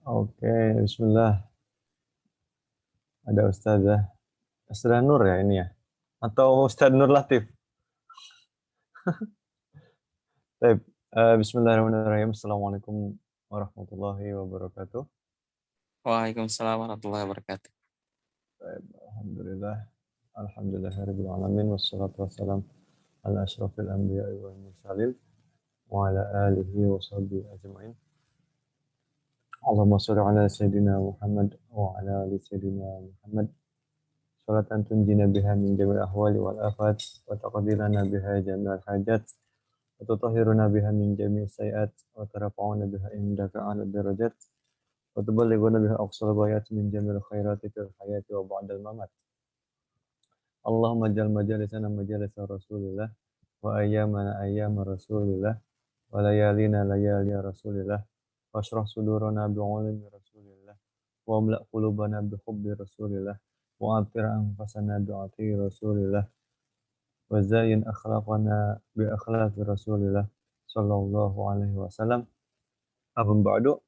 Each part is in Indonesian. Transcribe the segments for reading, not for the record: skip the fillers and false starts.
Oke, bismillah. Ada Ustazah Nur ya ini ya? Atau Ustaz Nur Latif? Baik, bismillahirrahmanirrahim. Assalamualaikum warahmatullahi wabarakatuh. Waalaikumsalam warahmatullahi wabarakatuh. Baik, alhamdulillah. Alhamdulillahirabbil alamin wassalatu wassalam ala asyrafil anbiya'i wal mursalin wa ala alihi wa sahbihi ajmain. Allahumma shalli ala sayyidina Muhammad wa ala ali sayyidina Muhammad. Salatan tunjina biha min jamil ahwali wal afat wa taqdirana biha jami'al hajat وتطهرنا بها من جميع السيئات وترفعنا بها عندك أعلى الدرجات وتبلغنا بها أقصى الغايات من جميع الخيرات في الحياة وبعد الممات. اللهم اجعل مجالسنا مجالس رسول الله وأيامنا أيام رسول الله وليالينا ليالي رسول الله واشرح صدورنا بعلم رسول الله واملأ قلوبنا بحب رسول الله وأطر أنفسنا بعطي رسول الله وزين أخلاقنا بأخلاق رسول الله صلى الله عليه وسلم. Amma ba'du,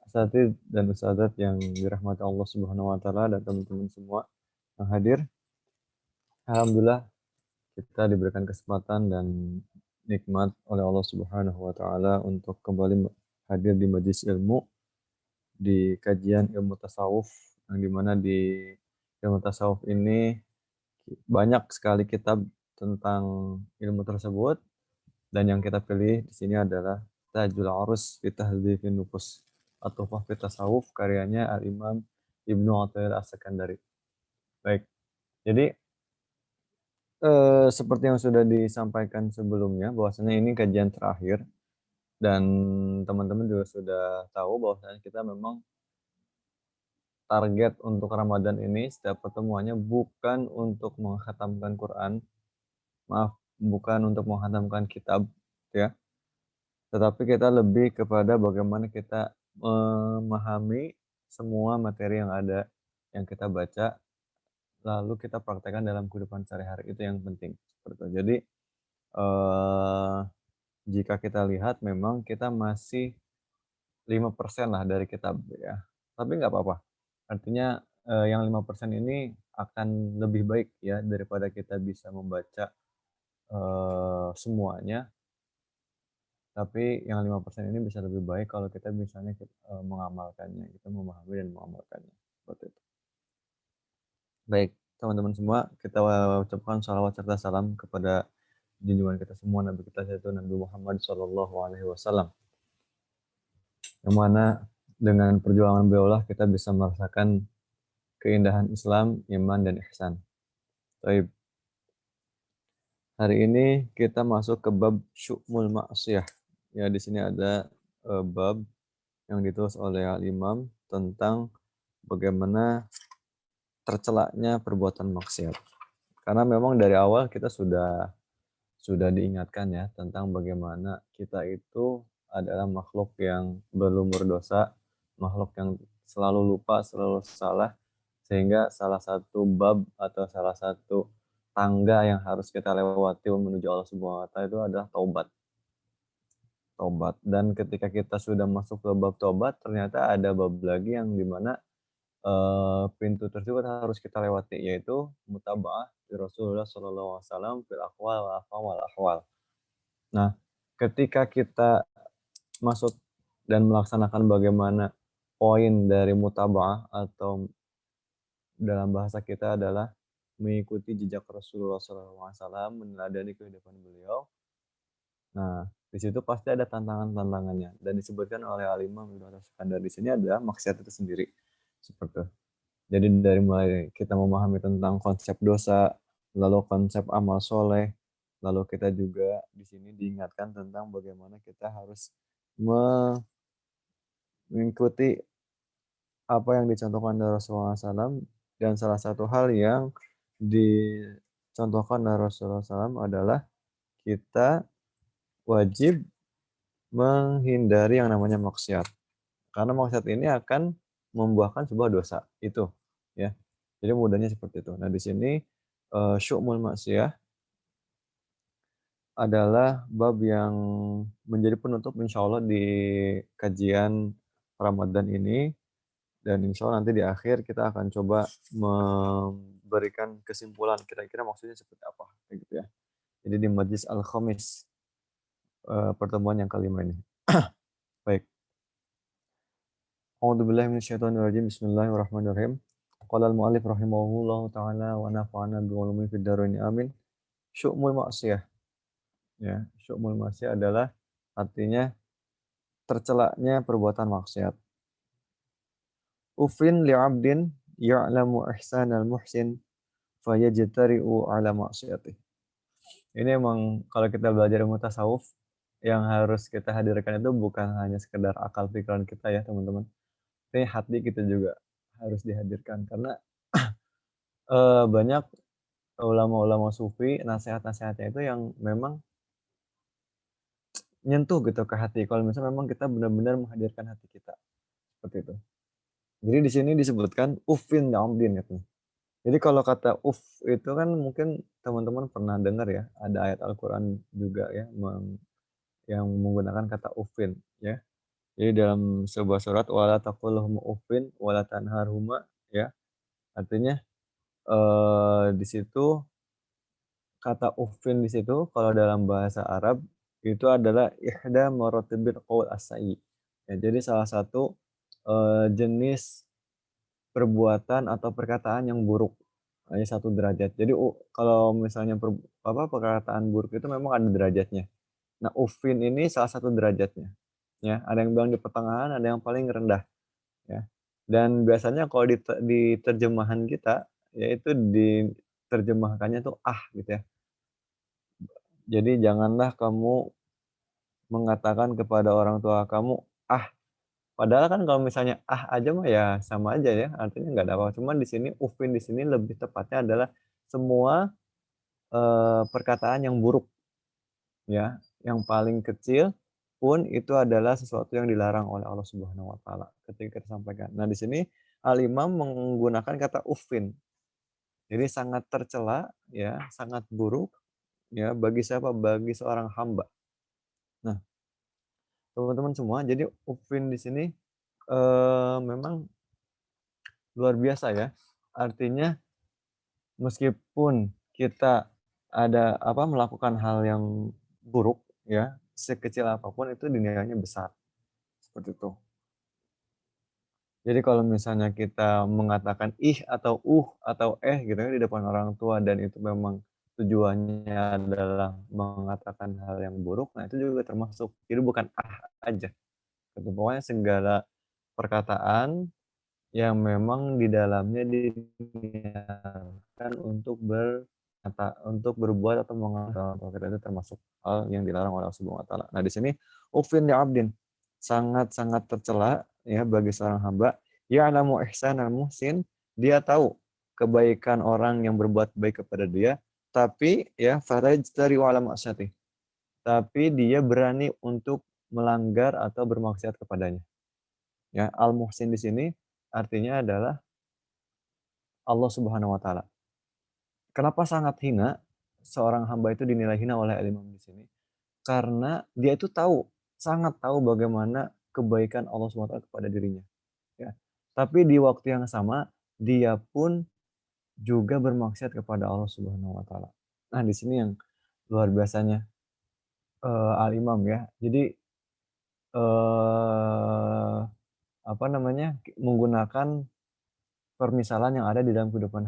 asatidz dan ustadzat yang dirahmati Allah Subhanahu wa taala dan teman-teman semua yang hadir. Alhamdulillah kita diberikan kesempatan dan nikmat oleh Allah Subhanahu wa taala untuk kembali hadir di majelis ilmu di kajian ilmu tasawuf yang dimana di ilmu tasawuf ini banyak sekali kitab tentang ilmu tersebut dan yang kita pilih di sini adalah Tajul Arus fi Tahdzibin Nufus atau Fi Tasawuf karyanya Al-Imam Ibnu Athaillah As-Sakandari. Baik. Jadi seperti yang sudah disampaikan sebelumnya bahwasanya ini kajian terakhir dan teman-teman juga sudah tahu bahwasanya kita memang target untuk Ramadan ini setiap pertemuannya bukan untuk menghatamkan Quran, maaf, bukan untuk menghatamkan kitab ya, tetapi kita lebih kepada bagaimana kita memahami semua materi yang ada, yang kita baca, lalu kita praktekkan dalam kehidupan sehari-hari, itu yang penting. Seperti itu. Jadi, jika kita lihat memang kita masih 5% lah dari kitab ya. Tapi nggak apa-apa. Artinya yang 5% ini akan lebih baik ya daripada kita bisa membaca semuanya. Tapi yang 5% ini bisa lebih baik kalau kita misalnya mengamalkannya, kita memahami dan mengamalkannya, seperti itu. Baik, teman-teman semua, kita ucapkan shalawat serta salam kepada junjungan kita semua, Nabi kita yaitu Nabi Muhammad SAW, yang mana dengan perjuangan beliau kita bisa merasakan keindahan Islam, iman, dan ihsan. Baik, hari ini kita masuk ke bab syu'mul ma'siyah. Ya, di sini ada bab yang ditulis oleh Al-Imam tentang bagaimana tercelaknya perbuatan maksiat. Karena memang dari awal kita sudah diingatkan ya tentang bagaimana kita itu adalah makhluk yang belum berdosa, makhluk yang selalu lupa, selalu salah, sehingga salah satu bab atau salah satu tangga yang harus kita lewati menuju Allah Subhanahu wa taala itu adalah taubat. Dan ketika kita sudah masuk ke bab taubat, ternyata ada bab lagi yang dimana pintu tersebut harus kita lewati, yaitu mutaba'ah di Rasulullah SAW fil aqwal wal af'al wal ahwal. Nah, ketika kita masuk dan melaksanakan bagaimana poin dari mutaba'ah atau dalam bahasa kita adalah mengikuti jejak Rasulullah SAW, meneladani kehidupan beliau. Nah, di situ pasti ada tantangan-tantangannya dan disebutkan oleh Al-Imam Ibnu Athaillah di sini adalah maksiat itu sendiri. Seperti itu. Jadi dari mulai kita memahami tentang konsep dosa, lalu konsep amal soleh, lalu kita juga di sini diingatkan tentang bagaimana kita harus mengikuti apa yang dicontohkan dari Rasulullah SAW, dan salah satu hal yang dicontohkan dari Rasulullah SAW adalah kita wajib menghindari yang namanya maksiat. Karena maksiat ini akan membuahkan sebuah dosa, itu ya. Jadi mudahnya seperti itu. Nah, di sini syu'mul maksiyah adalah bab yang menjadi penutup insya Allah di kajian Ramadan ini, dan insya Allah nanti di akhir kita akan coba memberikan kesimpulan kira-kira maksudnya seperti apa, kayak gitu ya. Jadi di Majlis Al-Khamis, pertemuan yang kelima ini. Baik. A'udzubillahi minasyaitonirrajim. Bismillahirrahmanirrahim. Qala al-mu'allif rahimahullahu ta'ala wa nafa'ana bi'ulumihi fid dharain amin. Syu'mul ma'siyah. Ya, syu'mul ma'siyah adalah artinya tercelaknya perbuatan maksiat. Ufin li'abdin ya'lamu ihsanal muhsin fayajtari'u ala ma'siyatih. Ini emang kalau kita belajar ilmu tasawuf, yang harus kita hadirkan itu bukan hanya sekedar akal pikiran kita ya teman-teman. Tapi hati kita juga harus dihadirkan karena banyak ulama-ulama sufi nasihat-nasihatnya itu yang memang nyentuh gitu ke hati. Kalau misalnya memang kita benar-benar menghadirkan hati kita seperti itu. Jadi di sini disebutkan ufin ya'amdin katanya. Jadi kalau kata itu kan mungkin teman-teman pernah dengar ya, ada ayat Al-Qur'an juga ya yang menggunakan kata ufin ya. Jadi dalam sebuah surat wala taqul lahum uffin wala tanharhuma ya. Artinya di situ kata uffin di situ kalau dalam bahasa Arab itu adalah ihda maratibil qaul as-sayyi. Ya, jadi salah satu jenis perbuatan atau perkataan yang buruk. Hanya satu derajat. Jadi kalau misalnya perkataan buruk itu memang ada derajatnya. Nah, uffin ini salah satu derajatnya. Ya, ada yang bilang di pertengahan, ada yang paling rendah. Ya. Dan biasanya kalau di terjemahan kita, yaitu diterjemahkannya tuh gitu ya. Jadi janganlah kamu mengatakan kepada orang tua kamu, ah. Padahal kan kalau misalnya aja mah ya sama aja ya, artinya nggak ada apa-apa. Cuman di sini ufin di sini lebih tepatnya adalah semua perkataan yang buruk ya, yang paling kecil pun itu adalah sesuatu yang dilarang oleh Allah Subhanahu wa taala ketika disampaikan. Nah, di sini Al-Imam menggunakan kata uffin. Jadi sangat tercela ya, sangat buruk ya bagi siapa? Bagi seorang hamba. Nah, teman-teman semua, jadi uffin di sini memang luar biasa ya. Artinya meskipun kita melakukan hal yang buruk ya, sekecil apapun itu dinilainya besar. Seperti itu. Jadi kalau misalnya kita mengatakan ih atau atau gitu kan di depan orang tua dan itu memang tujuannya adalah mengatakan hal yang buruk, nah itu juga termasuk. Jadi bukan aja. Gitu. Pokoknya segala perkataan yang memang di dalamnya diniatkan untuk berbuat atau mengatakan itu termasuk hal yang dilarang oleh Allah Subhanahu wa taala. Nah, di sini ufin li abdin sangat-sangat tercela ya bagi seorang hamba ya'lamu ihsanal muhsin, dia tahu kebaikan orang yang berbuat baik kepada dia, tapi ya farajtari wa ala ma'syati. Tapi dia berani untuk melanggar atau bermaksiat kepadanya. Ya, al-muhsin di sini artinya adalah Allah Subhanahu wa taala. Kenapa sangat hina seorang hamba itu dinilai hina oleh Imam di sini? Karena dia itu tahu, sangat tahu bagaimana kebaikan Allah Subhanahu wa taala kepada dirinya, ya. Tapi di waktu yang sama dia pun juga bermaksiat kepada Allah Subhanahu wa taala. Nah, di sini yang luar biasanya Al-Imam ya. Jadi eee, menggunakan permisalan yang ada di dalam kehidupan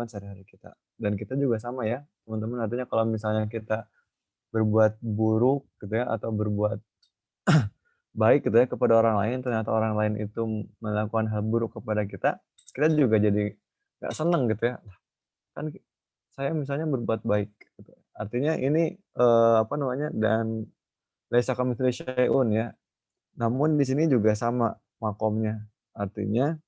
sehari-hari kita. Dan kita juga sama ya, teman-teman, artinya kalau misalnya kita berbuat buruk gitu ya, atau berbuat baik gitu ya kepada orang lain, ternyata orang lain itu melakukan hal buruk kepada kita, kita juga jadi nggak seneng gitu ya. Kan saya misalnya berbuat baik gitu. Artinya ini, dan laisa kamitslihi syai'un ya. Namun di sini juga sama makomnya. Artinya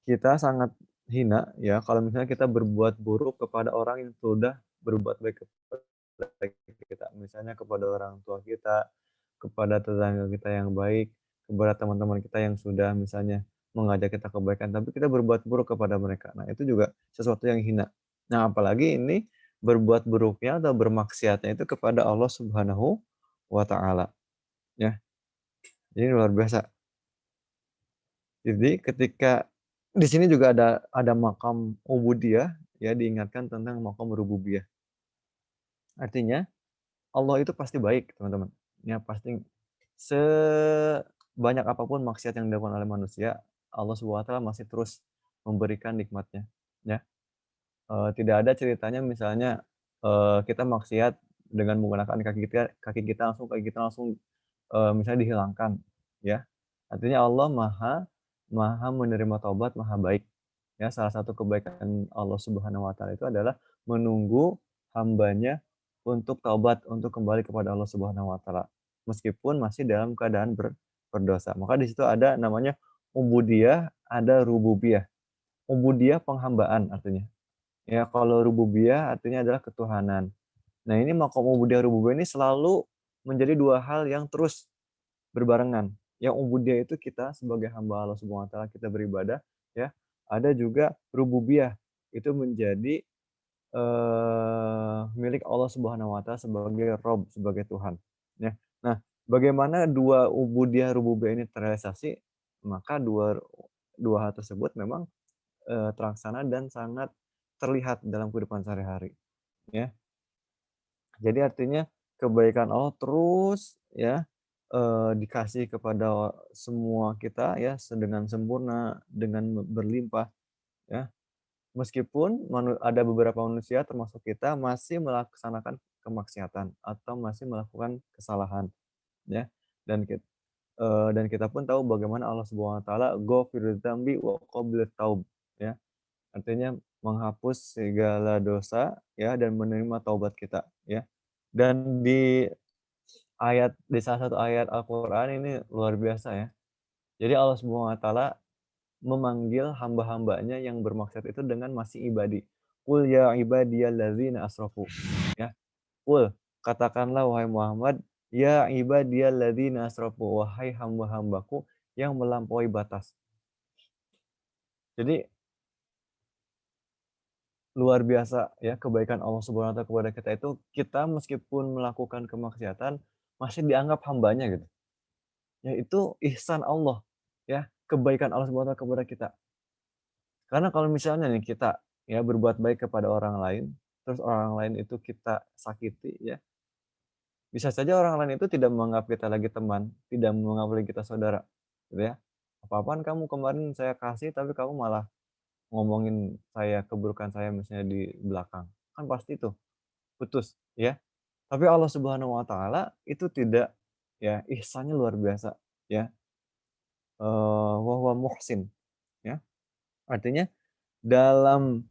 kita sangat hina ya kalau misalnya kita berbuat buruk kepada orang yang sudah berbuat baik kepada kita. Misalnya kepada orang tua kita, kepada tetangga kita yang baik, kepada teman-teman kita yang sudah misalnya mengajak kita kebaikan, tapi kita berbuat buruk kepada mereka. Nah, itu juga sesuatu yang hina. Nah, apalagi ini berbuat buruknya atau bermaksiatnya itu kepada Allah Subhanahu wa taala, ya. Jadi luar biasa. Jadi ketika di sini juga ada maqam ubudiyah, ya diingatkan tentang maqam rububiyah. Artinya Allah itu pasti baik, teman-teman. Ya pasti sebanyak apapun maksiat yang dilakukan oleh manusia, Allah Subhanahu wa taala masih terus memberikan nikmatnya, ya. Tidak ada ceritanya misalnya, kita maksiat dengan menggunakan kaki kita langsung, misalnya dihilangkan, ya. Artinya Allah Maha Maha menerima taubat, Maha baik. Ya, salah satu kebaikan Allah Subhanahu wa taala itu adalah menunggu hambanya untuk taubat, untuk kembali kepada Allah Subhanahu wa taala, meskipun masih dalam keadaan berdosa. Maka di situ ada namanya ubudiyah, ada rububiyah. Ubudiyah penghambaan artinya. Ya, kalau rububiyah artinya adalah ketuhanan. Nah, ini maqam ubudiyah rububiyah ini selalu menjadi dua hal yang terus berbarengan. Yang ubudiyah itu kita sebagai hamba Allah Subhanahu wa taala, kita beribadah, ya. Ada juga rububiyah, itu menjadi, milik Allah Subhanahu wa taala sebagai Rabb, sebagai Tuhan, ya. Nah, bagaimana dua ubudiyah rububiyah ini terrealisasi, maka dua dua hal tersebut memang, terlaksana dan sangat terlihat dalam kehidupan sehari-hari, ya. Jadi artinya kebaikan Allah terus ya, dikasih kepada semua kita ya dengan sempurna, dengan berlimpah ya. Meskipun ada beberapa manusia termasuk kita masih melaksanakan kemaksiatan atau masih melakukan kesalahan ya. Dan dan kita pun tahu bagaimana Allah Subhanahu wa taala Ghafirudz dzambi wa qabilut taub ya. Artinya menghapus segala dosa ya dan menerima taubat kita ya. Dan di salah satu ayat Al-Qur'an ini luar biasa ya. Jadi Allah Subhanahu wa taala memanggil hamba-hambanya yang bermaksiat itu dengan masih ibadi. Qul ya ibadiyalladzina asrafu. Ya, qul katakanlah wahai Muhammad, ya ibadiyalladzina asrafu, wahai hamba-hambaku yang melampaui batas. Jadi luar biasa ya kebaikan Allah Subhanahu wa taala kepada kita itu, kita meskipun melakukan kemaksiatan masih dianggap hambanya gitu. Ya itu ihsan Allah ya, kebaikan Allah Subhanahu wa taala kepada kita. Karena kalau misalnya nih kita ya berbuat baik kepada orang lain, terus orang lain itu kita sakiti ya, bisa saja orang lain itu tidak menganggap kita lagi teman, tidak menganggap lagi kita saudara, gitu ya. "Apa-apaan kamu kemarin saya kasih tapi kamu malah ngomongin saya, keburukan saya misalnya di belakang." Kan pasti tuh putus ya. Tapi Allah Subhanahu wa taala itu tidak, ya ihsannya luar biasa ya, wa huwa muhsin ya. Artinya dalam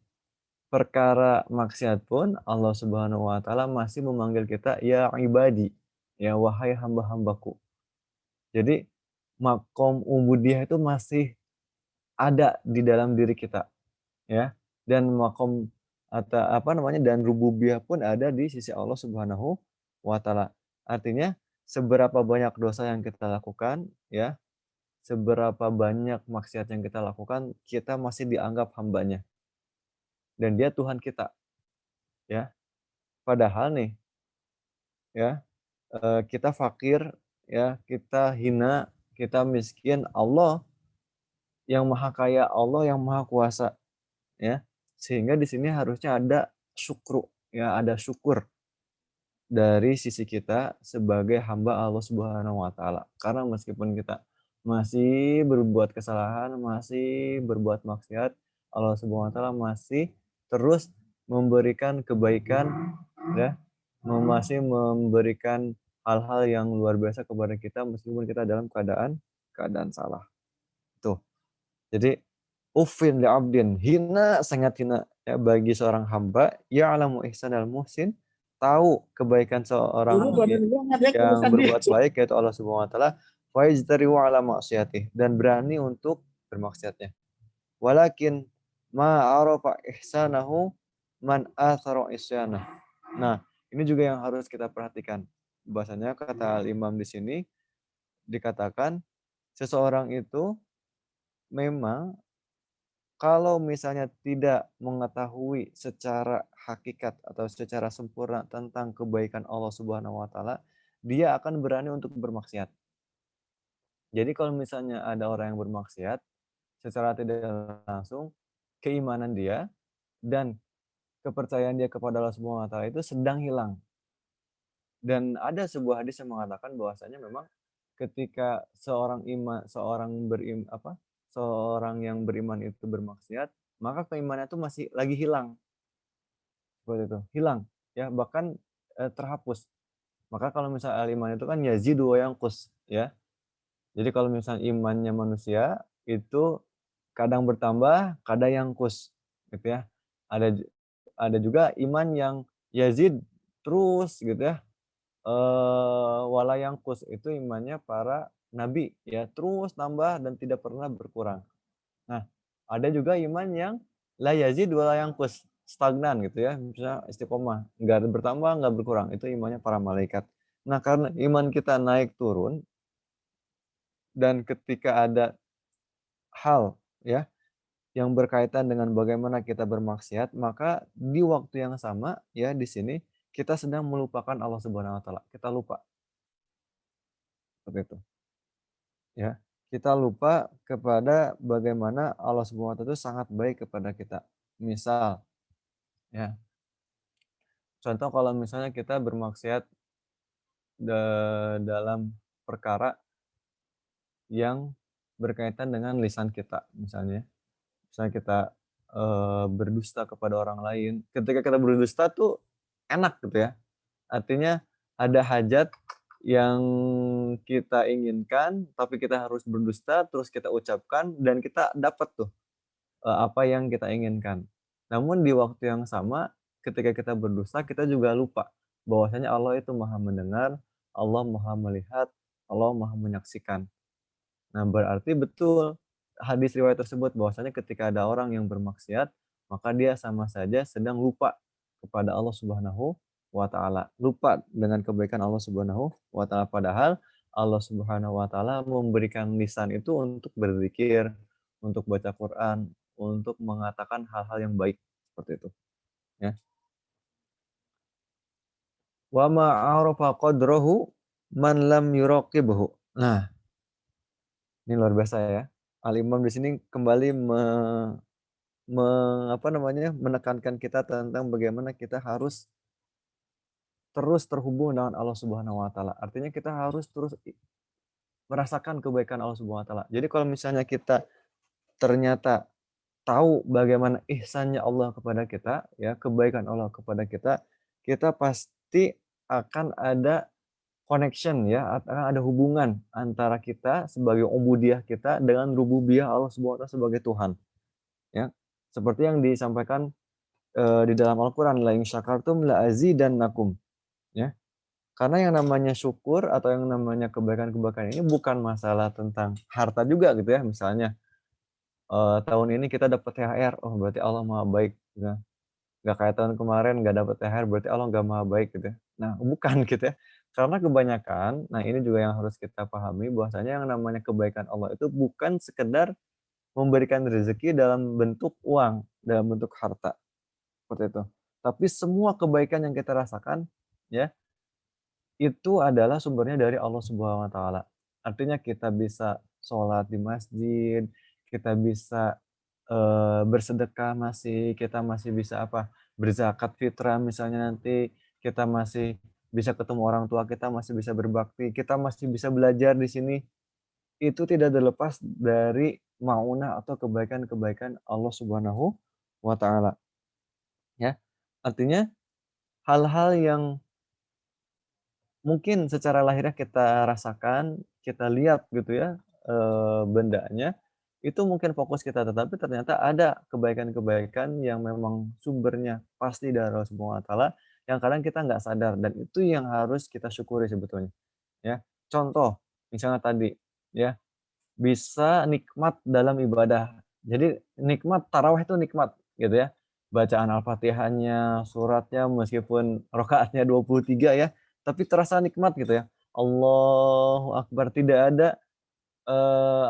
perkara maksiat pun Allah Subhanahu wa taala masih memanggil kita, "Ya ibadi," ya wahai hamba-hambaku. Jadi makom ubudiyah itu masih ada di dalam diri kita ya, dan makom atau apa namanya, dan rububiyah pun ada di sisi Allah Subhanahu wa taala. Artinya seberapa banyak dosa yang kita lakukan ya, seberapa banyak maksiat yang kita lakukan, kita masih dianggap hambanya dan dia Tuhan kita ya. Padahal nih ya, kita fakir ya, kita hina, kita miskin, Allah yang maha kaya, Allah yang maha kuasa ya. Sehingga di sini harusnya ada syukru ya, ada syukur dari sisi kita sebagai hamba Allah Subhanahu wa taala. Karena meskipun kita masih berbuat kesalahan, masih berbuat maksiat, Allah Subhanahu wa taala masih terus memberikan kebaikan ya, masih memberikan hal-hal yang luar biasa kepada kita meskipun kita dalam keadaan salah. Tuh. Jadi uffin li'abdin, hina, sangat hina ya bagi seorang hamba ya'lamu ihsanal muhsin, tahu kebaikan seorang Dulu badan gua ngajak yang urusan dia. berbuat baik yaitu Allah Subhanahu wa taala, wa yajtari'u 'ala ma'siyatih, dan berani untuk bermaksiatnya. Walakin ma arafa ihsanahu man athara isyanah. Nah, ini juga yang harus kita perhatikan. Bahasanya kata Imam di sini dikatakan seseorang itu memang kalau misalnya tidak mengetahui secara hakikat atau secara sempurna tentang kebaikan Allah Subhanahu wa taala, dia akan berani untuk bermaksiat. Jadi kalau misalnya ada orang yang bermaksiat, secara tidak langsung keimanan dia dan kepercayaan dia kepada Allah Subhanahu wa taala itu sedang hilang. Dan ada sebuah hadis yang mengatakan bahwasanya memang ketika seorang yang beriman itu bermaksiat, maka keimanannya itu masih lagi hilang, seperti itu, hilang, ya, bahkan, terhapus. Maka kalau misalnya al-iman itu kan yazidu wa yanqus, ya. Jadi kalau misalnya imannya manusia itu kadang bertambah, kadang yangkus, gitu ya. Ada ju ada juga iman yang yazid terus gitu ya, wala yangkus, itu imannya para nabi ya, terus nambah dan tidak pernah berkurang. Nah, ada juga iman yang la yazid wa la yanqus, stagnan gitu ya, misalnya istiqomah, nggak bertambah, nggak berkurang, itu imannya para malaikat. Nah, karena iman kita naik turun dan ketika ada hal ya, yang berkaitan dengan bagaimana kita bermaksiat, maka di waktu yang sama ya, di sini kita sedang melupakan Allah Subhanahu wa taala, kita lupa, seperti itu, ya. Kita lupa kepada bagaimana Allah Subhanahu wa taala itu sangat baik kepada kita. Misal ya, contoh kalau misalnya kita bermaksiat dalam perkara yang berkaitan dengan lisan kita misalnya. Misalnya kita, berdusta kepada orang lain. Ketika kita berdusta tuh enak gitu ya, artinya ada hajat yang kita inginkan, tapi kita harus berdusta, terus kita ucapkan dan kita dapat tuh, apa yang kita inginkan. Namun di waktu yang sama, ketika kita berdusta, kita juga lupa bahwasanya Allah itu Maha mendengar, Allah Maha melihat, Allah Maha menyaksikan. Nah, berarti betul hadis riwayat tersebut bahwasanya ketika ada orang yang bermaksiat, maka dia sama saja sedang lupa kepada Allah Subhanahu wa taala. Lupa dengan kebaikan Allah Subhanahu wa taala, padahal Allah Subhanahu wa taala memberikan lisan itu untuk berzikir, untuk baca Quran, untuk mengatakan hal-hal yang baik, seperti itu, ya. Wa ma arafa qadrahu man lam yuraqibhu. Nah, ini luar biasa ya. Al-Imam di sini kembali me me apa namanya, menekankan kita tentang bagaimana kita harus terus terhubung dengan Allah Subhanahu wa taala. Artinya kita harus terus merasakan kebaikan Allah Subhanahu wa taala. Jadi kalau misalnya kita ternyata tahu bagaimana ihsannya Allah kepada kita, ya, kebaikan Allah kepada kita, kita pasti akan ada connection ya, akan ada hubungan antara kita sebagai ubudiyah kita dengan rububiyah Allah Subhanahu wa taala sebagai Tuhan, ya. Seperti yang disampaikan, di dalam Al-Quran, "La in syakartum la azidannakum," ya. Karena yang namanya syukur atau yang namanya kebaikan-kebaikan ini bukan masalah tentang harta juga gitu ya, misalnya, tahun ini kita dapat THR, oh berarti Allah Maha baik, gitu ya. Nggak kayak tahun kemarin nggak dapat THR berarti Allah nggak Maha baik gitu ya. Nah, bukan gitu ya. Karena kebanyakan, nah ini juga yang harus kita pahami bahwasanya yang namanya kebaikan Allah itu bukan sekedar memberikan rezeki dalam bentuk uang, dalam bentuk harta. Seperti itu. Tapi semua kebaikan yang kita rasakan, ya, itu adalah sumbernya dari Allah Subhanahu wa taala. Artinya kita bisa sholat di masjid, kita bisa, bersedekah masih, kita masih bisa apa, berzakat fitrah misalnya nanti, kita masih bisa ketemu orang tua kita, masih bisa berbakti, kita masih bisa belajar di sini. Itu tidak terlepas dari maunah atau kebaikan-kebaikan Allah Subhanahu wa taala, ya. Artinya hal-hal yang mungkin secara lahiriah kita rasakan, kita lihat gitu ya, bendanya, itu mungkin fokus kita, tetapi ternyata ada kebaikan-kebaikan yang memang sumbernya pasti dari Allah Subhanahu wa taala, yang kadang kita nggak sadar dan itu yang harus kita syukuri sebetulnya, ya. Contoh, misalnya tadi, ya, bisa nikmat dalam ibadah. Jadi nikmat tarawih itu nikmat gitu ya. Bacaan Al-Fatihahnya, suratnya meskipun rakaatnya 23 ya, tapi terasa nikmat gitu ya. Allahu akbar, tidak ada,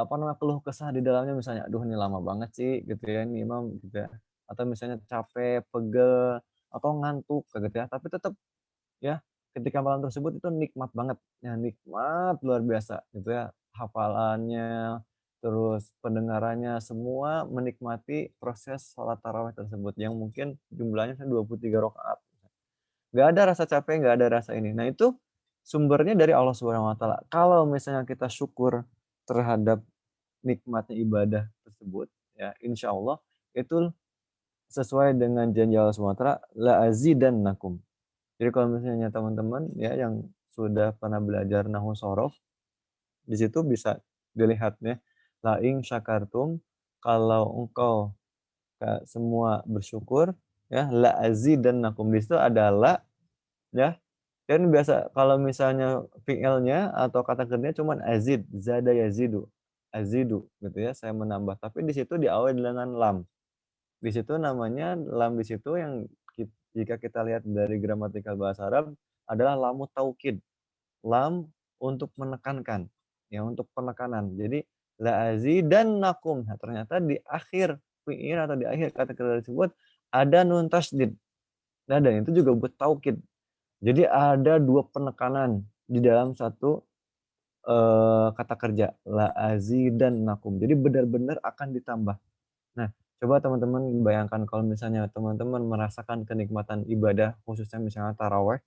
apa namanya, keluh kesah di dalamnya misalnya, "Aduh ini lama banget sih," gitu ya, "ini imam," gitu ya. Atau misalnya capek, pegel, atau ngantuk kayak gitu ya, tapi tetap ya, ketika malam tersebut itu nikmat banget, ya nikmat luar biasa gitu ya, hafalannya, terus pendengarannya, semua menikmati proses sholat tarawih tersebut yang mungkin jumlahnya 23 rakaat. Nggak ada rasa capek, nggak ada rasa ini. Nah itu sumbernya dari Allah Subhanahu wa taala. Kalau misalnya kita syukur terhadap nikmatnya ibadah tersebut, ya insya Allah itu sesuai dengan janji Allah Subhanahu wa taala, la azidannakum. Jadi kalau misalnya teman-teman ya yang sudah pernah belajar nahwu shorof, di situ bisa dilihat ya, la in syakartum, kalau engkau semua bersyukur ya, la azidannakum. Di situ ada la ya. Kan biasa kalau misalnya fi'ilnya atau kata kerjanya cuman azid, zada yazidu, azidu gitu ya, saya menambah. Tapi di situ diawali dengan lam. Di situ namanya lam di situ yang jika kita lihat dari gramatikal bahasa Arab adalah lamu taukid. Lam untuk menekankan, ya untuk penekanan. Jadi la azidannakum. Nah, ternyata di akhir fi'il atau di akhir kata kerja tersebut ada nun tasydid. Nah, dan itu juga buat taukid. Jadi ada 2 penekanan di dalam satu, kata kerja, la azidannakum. Jadi benar-benar akan ditambah. Nah, coba teman-teman bayangkan kalau misalnya teman-teman merasakan kenikmatan ibadah, khususnya misalnya taraweh,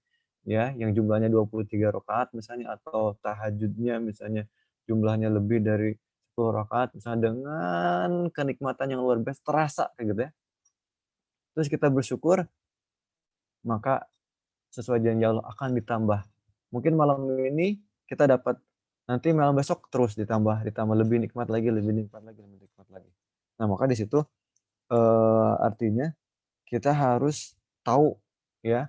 ya, yang jumlahnya 23 rakaat misalnya, atau tahajudnya misalnya jumlahnya lebih dari 10 rakaat, misalnya dengan kenikmatan yang luar biasa, terasa kayak gitu ya. Terus kita bersyukur, maka sesuai janji Allah akan ditambah. Mungkin malam ini kita dapat, nanti malam besok terus ditambah ditambah lebih nikmat lagi lebih nikmat lagi lebih nikmat lagi. Nah, maka di situ, artinya kita harus tahu ya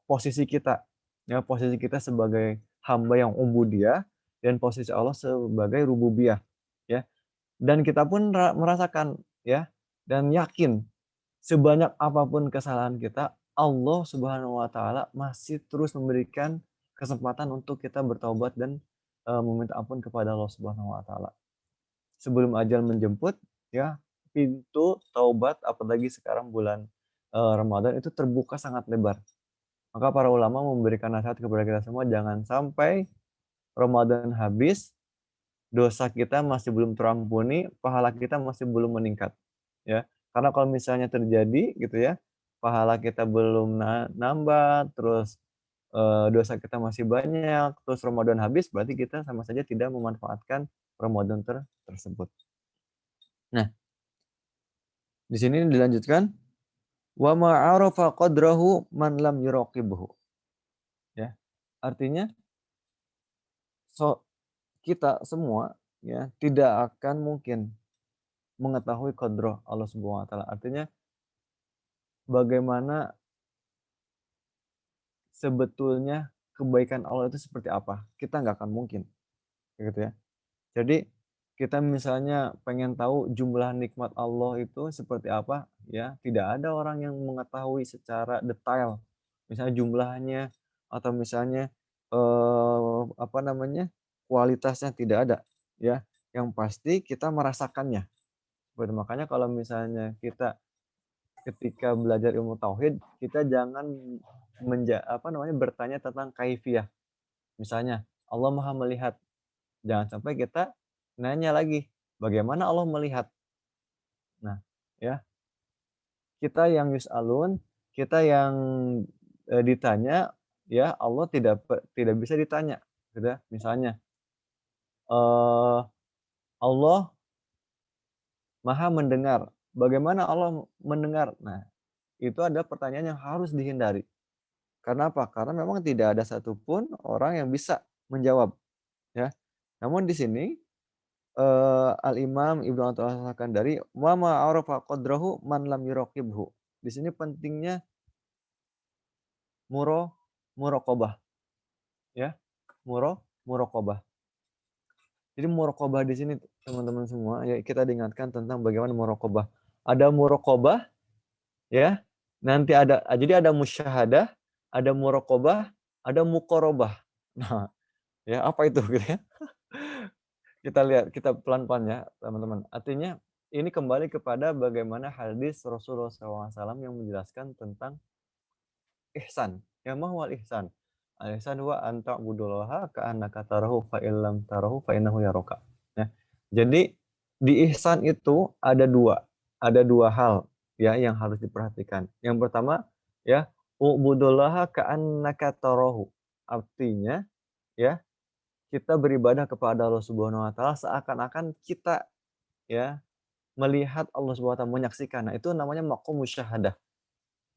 posisi kita, ya posisi kita sebagai hamba yang ubudiyah dan posisi Allah sebagai rububiyah, ya. Dan kita pun merasakan ya dan yakin sebanyak apapun kesalahan kita, Allah Subhanahu wa taala masih terus memberikan kesempatan untuk kita bertaubat dan, meminta ampun kepada Allah Subhanahu wa taala. Sebelum ajal menjemput, ya, pintu taubat apalagi sekarang bulan, Ramadan itu terbuka sangat lebar. Maka para ulama memberikan nasihat kepada kita semua, jangan sampai Ramadan habis, dosa kita masih belum terampuni, pahala kita masih belum meningkat, ya. Karena kalau misalnya terjadi gitu ya, pahala kita belum nambah, terus, dosa kita masih banyak, terus Ramadan habis, berarti kita sama saja tidak memanfaatkan Ramadan tersebut. Nah, di sini dilanjutkan, wa ma arafa qadrahu man lam yuraqibhu. Ya, artinya kita semua ya tidak akan mungkin mengetahui qadrah Allah Subhanahu wa taala. Artinya bagaimana sebetulnya kebaikan Allah itu seperti apa, kita nggak akan mungkin, gitu ya. Jadi kita misalnya pengen tahu jumlah nikmat Allah itu seperti apa, ya, tidak ada orang yang mengetahui secara detail, misalnya jumlahnya atau misalnya, apa namanya, kualitasnya tidak ada, ya. Yang pasti kita merasakannya. Makanya kalau misalnya kita ketika belajar ilmu tauhid, kita jangan apa namanya, bertanya tentang kaifiyah. Misalnya, Allah Maha melihat, jangan sampai kita nanya lagi, bagaimana Allah melihat? Nah, ya, kita yang yus'alun, kita yang, ditanya, ya Allah tidak bisa ditanya, gitu ya. Misalnya, eee, Allah Maha mendengar, bagaimana Allah mendengar? Nah, itu adalah pertanyaan yang harus dihindari. Karena apa? Karena memang tidak ada satupun orang yang bisa menjawab, ya. Namun di sini, Al-Imam Ibnu Athaillah Al-Sakandari, "Wa ma arafa qadrahu man lam yuraqibhu." Di sini pentingnya muraqabah, ya, muraqabah. Jadi muraqabah di sini teman-teman semua, ya kita diingatkan tentang bagaimana muraqabah. Ada muraqabah, ya, nanti jadi ada musyahadah, ada muraqabah, ada muqarabah. Nah, ya apa itu gitu ya? Kita lihat, kita pelan-pelan ya teman-teman. Artinya ini kembali kepada bagaimana hadis Rasulullah SAW yang menjelaskan tentang ihsan. Ya mahwal ihsan. Al ihsan huwa an ta'budullaha ka'annaka tarahu fa illam tarahu fa innahu yaraka. Ya. Jadi Di ihsan itu ada dua hal ya yang harus diperhatikan. Yang pertama ya, u'budullaha ka'annaka tarahu. Artinya ya, kita beribadah kepada Allah Subhanahu wa taala seakan-akan kita ya melihat Allah Subhanahu wa taala, menyaksikan. Nah, itu namanya maqam musyahadah.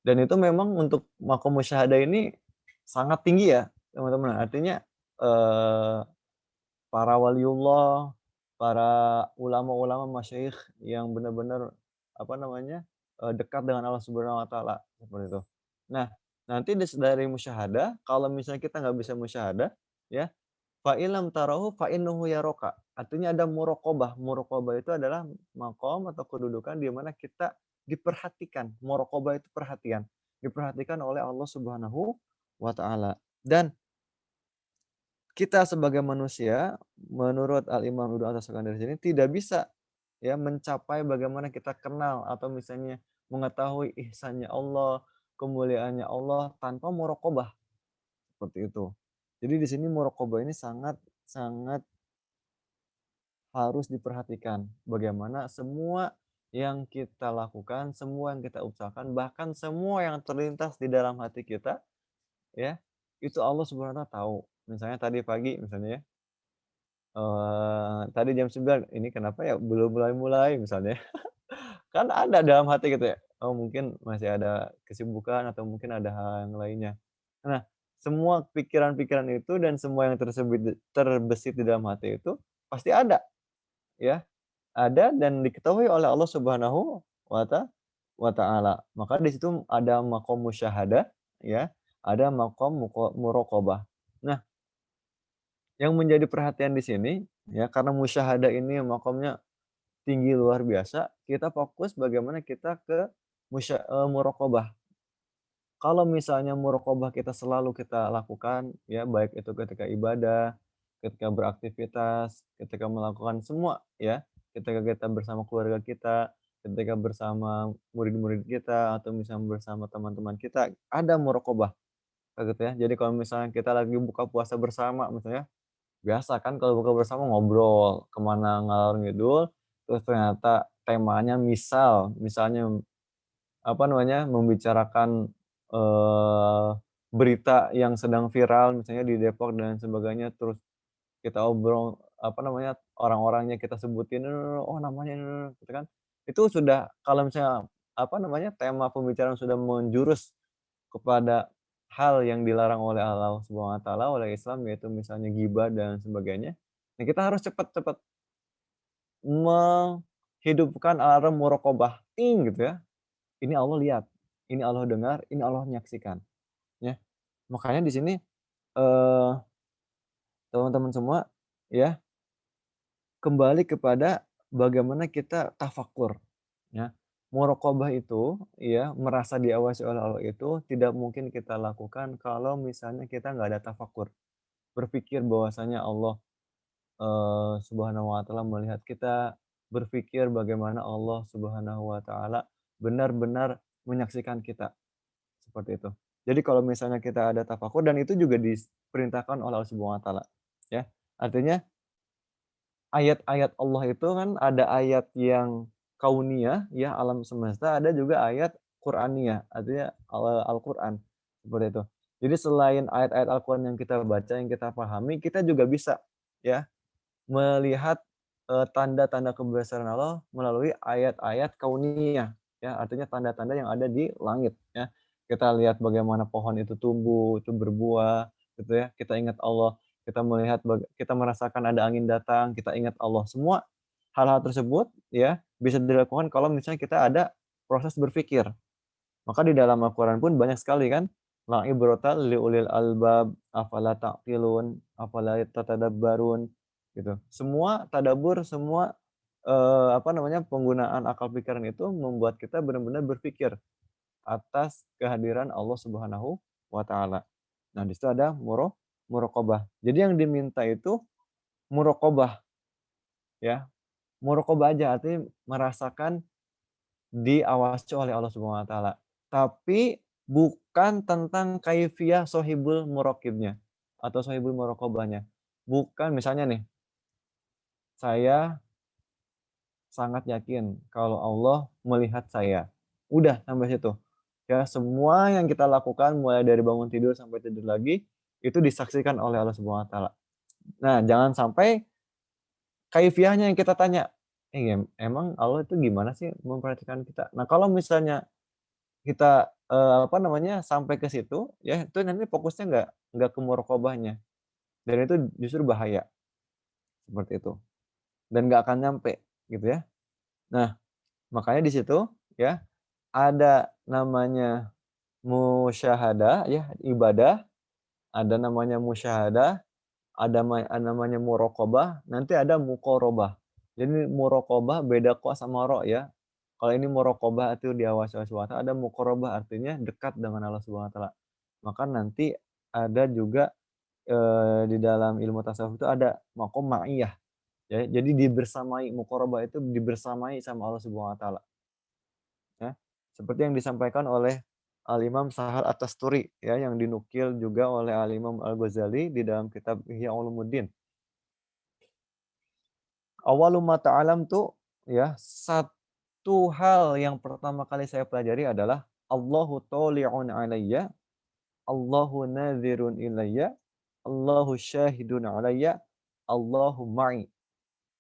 Dan itu memang untuk maqam musyahadah ini sangat tinggi ya, teman-teman. Artinya eh, para waliullah, para ulama-ulama masyayikh yang benar-benar apa namanya, dekat dengan Allah Subhanahu wa taala, seperti itu. Nah, nanti dari musyahadah, kalau misalnya kita nggak bisa musyahadah, ya, fa ilam tarahu fa innahu yaraka. Artinya ada muraqabah. Muraqabah itu adalah maqam atau kedudukan di mana kita diperhatikan. Muraqabah itu perhatian, diperhatikan oleh Allah Subhanahu wa taala. Dan kita sebagai manusia, menurut Al-Imam Ibnu Athas dari sini tidak bisa ya mencapai bagaimana kita kenal atau misalnya mengetahui ihsannya Allah, kemuliaannya Allah tanpa muraqabah, seperti itu. Jadi di sini muraqabah ini sangat sangat harus diperhatikan bagaimana semua yang kita lakukan, semua yang kita usahakan, bahkan semua yang terlintas di dalam hati kita ya, itu Allah Subhanahu wa taala tahu. Misalnya tadi pagi misalnya ya, tadi jam 9 ini kenapa ya belum mulai-mulai misalnya. Kan ada dalam hati gitu ya, oh mungkin masih ada kesibukan atau mungkin ada hal yang lainnya. Nah, semua pikiran-pikiran itu dan semua yang terbesit di dalam hati itu pasti ada ya, ada dan diketahui oleh Allah Subhanahu wa ta'ala. Maka di situ ada maqam musyahadah ya, ada maqam muraqabah. Nah, yang menjadi perhatian di sini ya karena musyahadah ini maqamnya tinggi luar biasa, kita fokus bagaimana kita ke muraqabah. Kalau misalnya muraqabah kita selalu kita lakukan, ya baik itu ketika ibadah, ketika beraktivitas, ketika melakukan semua ya, ketika kita bersama keluarga kita, ketika bersama murid-murid kita, atau misalnya bersama teman-teman kita, ada muraqabah, kayak gitu ya. Jadi kalau misalnya kita lagi buka puasa bersama misalnya, biasa kan kalau buka bersama ngobrol, kemana ngalor ngidul, terus ternyata temanya misalnya apa namanya, membicarakan, berita yang sedang viral misalnya di Depok dan sebagainya, terus kita obrol, apa namanya, orang-orangnya kita sebutin, "Oh namanya gitu kan. Itu sudah kalau misalnya, apa namanya, tema pembicaraan sudah menjurus kepada hal yang dilarang oleh Allah Subhanahu wa taala, oleh Islam, yaitu misalnya ghibah dan sebagainya. Nah, kita harus cepat-cepat menghidupkan alarm muraqabah, ting gitu ya. Ini Allah lihat, ini Allah dengar, ini Allah menyaksikan, ya. Makanya di sini, eee, teman-teman semua, ya, kembali kepada bagaimana kita tafakur, ya. Muraqabah itu, ya, merasa diawasi oleh Allah itu tidak mungkin kita lakukan kalau misalnya kita nggak ada tafakur. Berpikir bahwasanya Allah, Subhanahu wa taala melihat kita, berpikir bagaimana Allah Subhanahu wa taala benar-benar menyaksikan kita. Seperti itu. Jadi kalau misalnya kita ada tafakur dan itu juga diperintahkan oleh Allah Subhanahu wa taala, ya. Artinya ayat-ayat Allah itu kan ada ayat yang kauniyah, ya, alam semesta, ada juga ayat Qur'aniyah, artinya Al-Qur'an, seperti itu. Jadi selain ayat-ayat Al-Qur'an yang kita baca, yang kita pahami, kita juga bisa, ya, melihat, tanda-tanda kebesaran Allah melalui ayat-ayat kauniyah, ya, artinya tanda-tanda yang ada di langit, ya. Kita lihat bagaimana pohon itu tumbuh, itu berbuah, gitu ya, kita ingat Allah. Kita melihat kita merasakan ada angin datang, kita ingat Allah. Semua hal-hal tersebut, ya, bisa dilakukan kalau misalnya kita ada proses berpikir. Maka di dalam Al-Quran pun banyak sekali kan, la ibrata liulil albab, afala taqilun, afala tatadabbarun, gitu. Semua tadabur, semua, apa namanya, penggunaan akal pikiran itu membuat kita benar-benar berpikir atas kehadiran Allah Subhanahu wa taala. Nah, di situ ada muraqabah. Jadi yang diminta itu muraqabah, ya. Muraqabah aja, artinya merasakan diawasi oleh Allah Subhanahu wa taala. Tapi bukan tentang kaifiyah shahibul muraqibnya atau shahibul muraqabahnya. Bukan misalnya nih, saya sangat yakin kalau Allah melihat saya. Udah sampai situ. Ya, semua yang kita lakukan mulai dari bangun tidur sampai tidur lagi itu disaksikan oleh Allah Subhanahu wa taala. Nah, jangan sampai kaifiahnya yang kita tanya, emang Allah itu gimana sih memperhatikan kita? Nah, kalau misalnya kita, apa namanya, sampai ke situ, ya itu nanti fokusnya nggak ke muraqabahnya, dan itu justru bahaya, seperti itu, dan nggak akan nyampe, gitu ya. Nah, makanya di situ, ya, ada namanya musyahadah, ya, ibadah, ada namanya musyahadah, ada namanya muraqabah, nanti ada muqarabah. Jadi muraqabah beda qa sama ra ya. Kalau ini muraqabah itu diawasi oleh Subhanahu wa taala, ada muqarabah artinya dekat dengan Allah Subhanahu wa taala. Maka nanti ada juga, di dalam ilmu tasawuf itu ada maqam ma'iyah, ya. Jadi dibersamai, muqarabah itu dibersamai sama Allah Subhanahu wa taala, ya. Seperti yang disampaikan oleh Al-Imam Sahal At-Tasturi ya, yang dinukil juga oleh Al-Imam Al-Ghazali di dalam kitab Ihya Ulumuddin. Awwalu ma ta'alamtu ya, satu hal yang pertama kali saya pelajari adalah Allahu toli'un alayya, Allahu nadhirun ilayya, Allahu syahidun alayya, Allahu ma'i,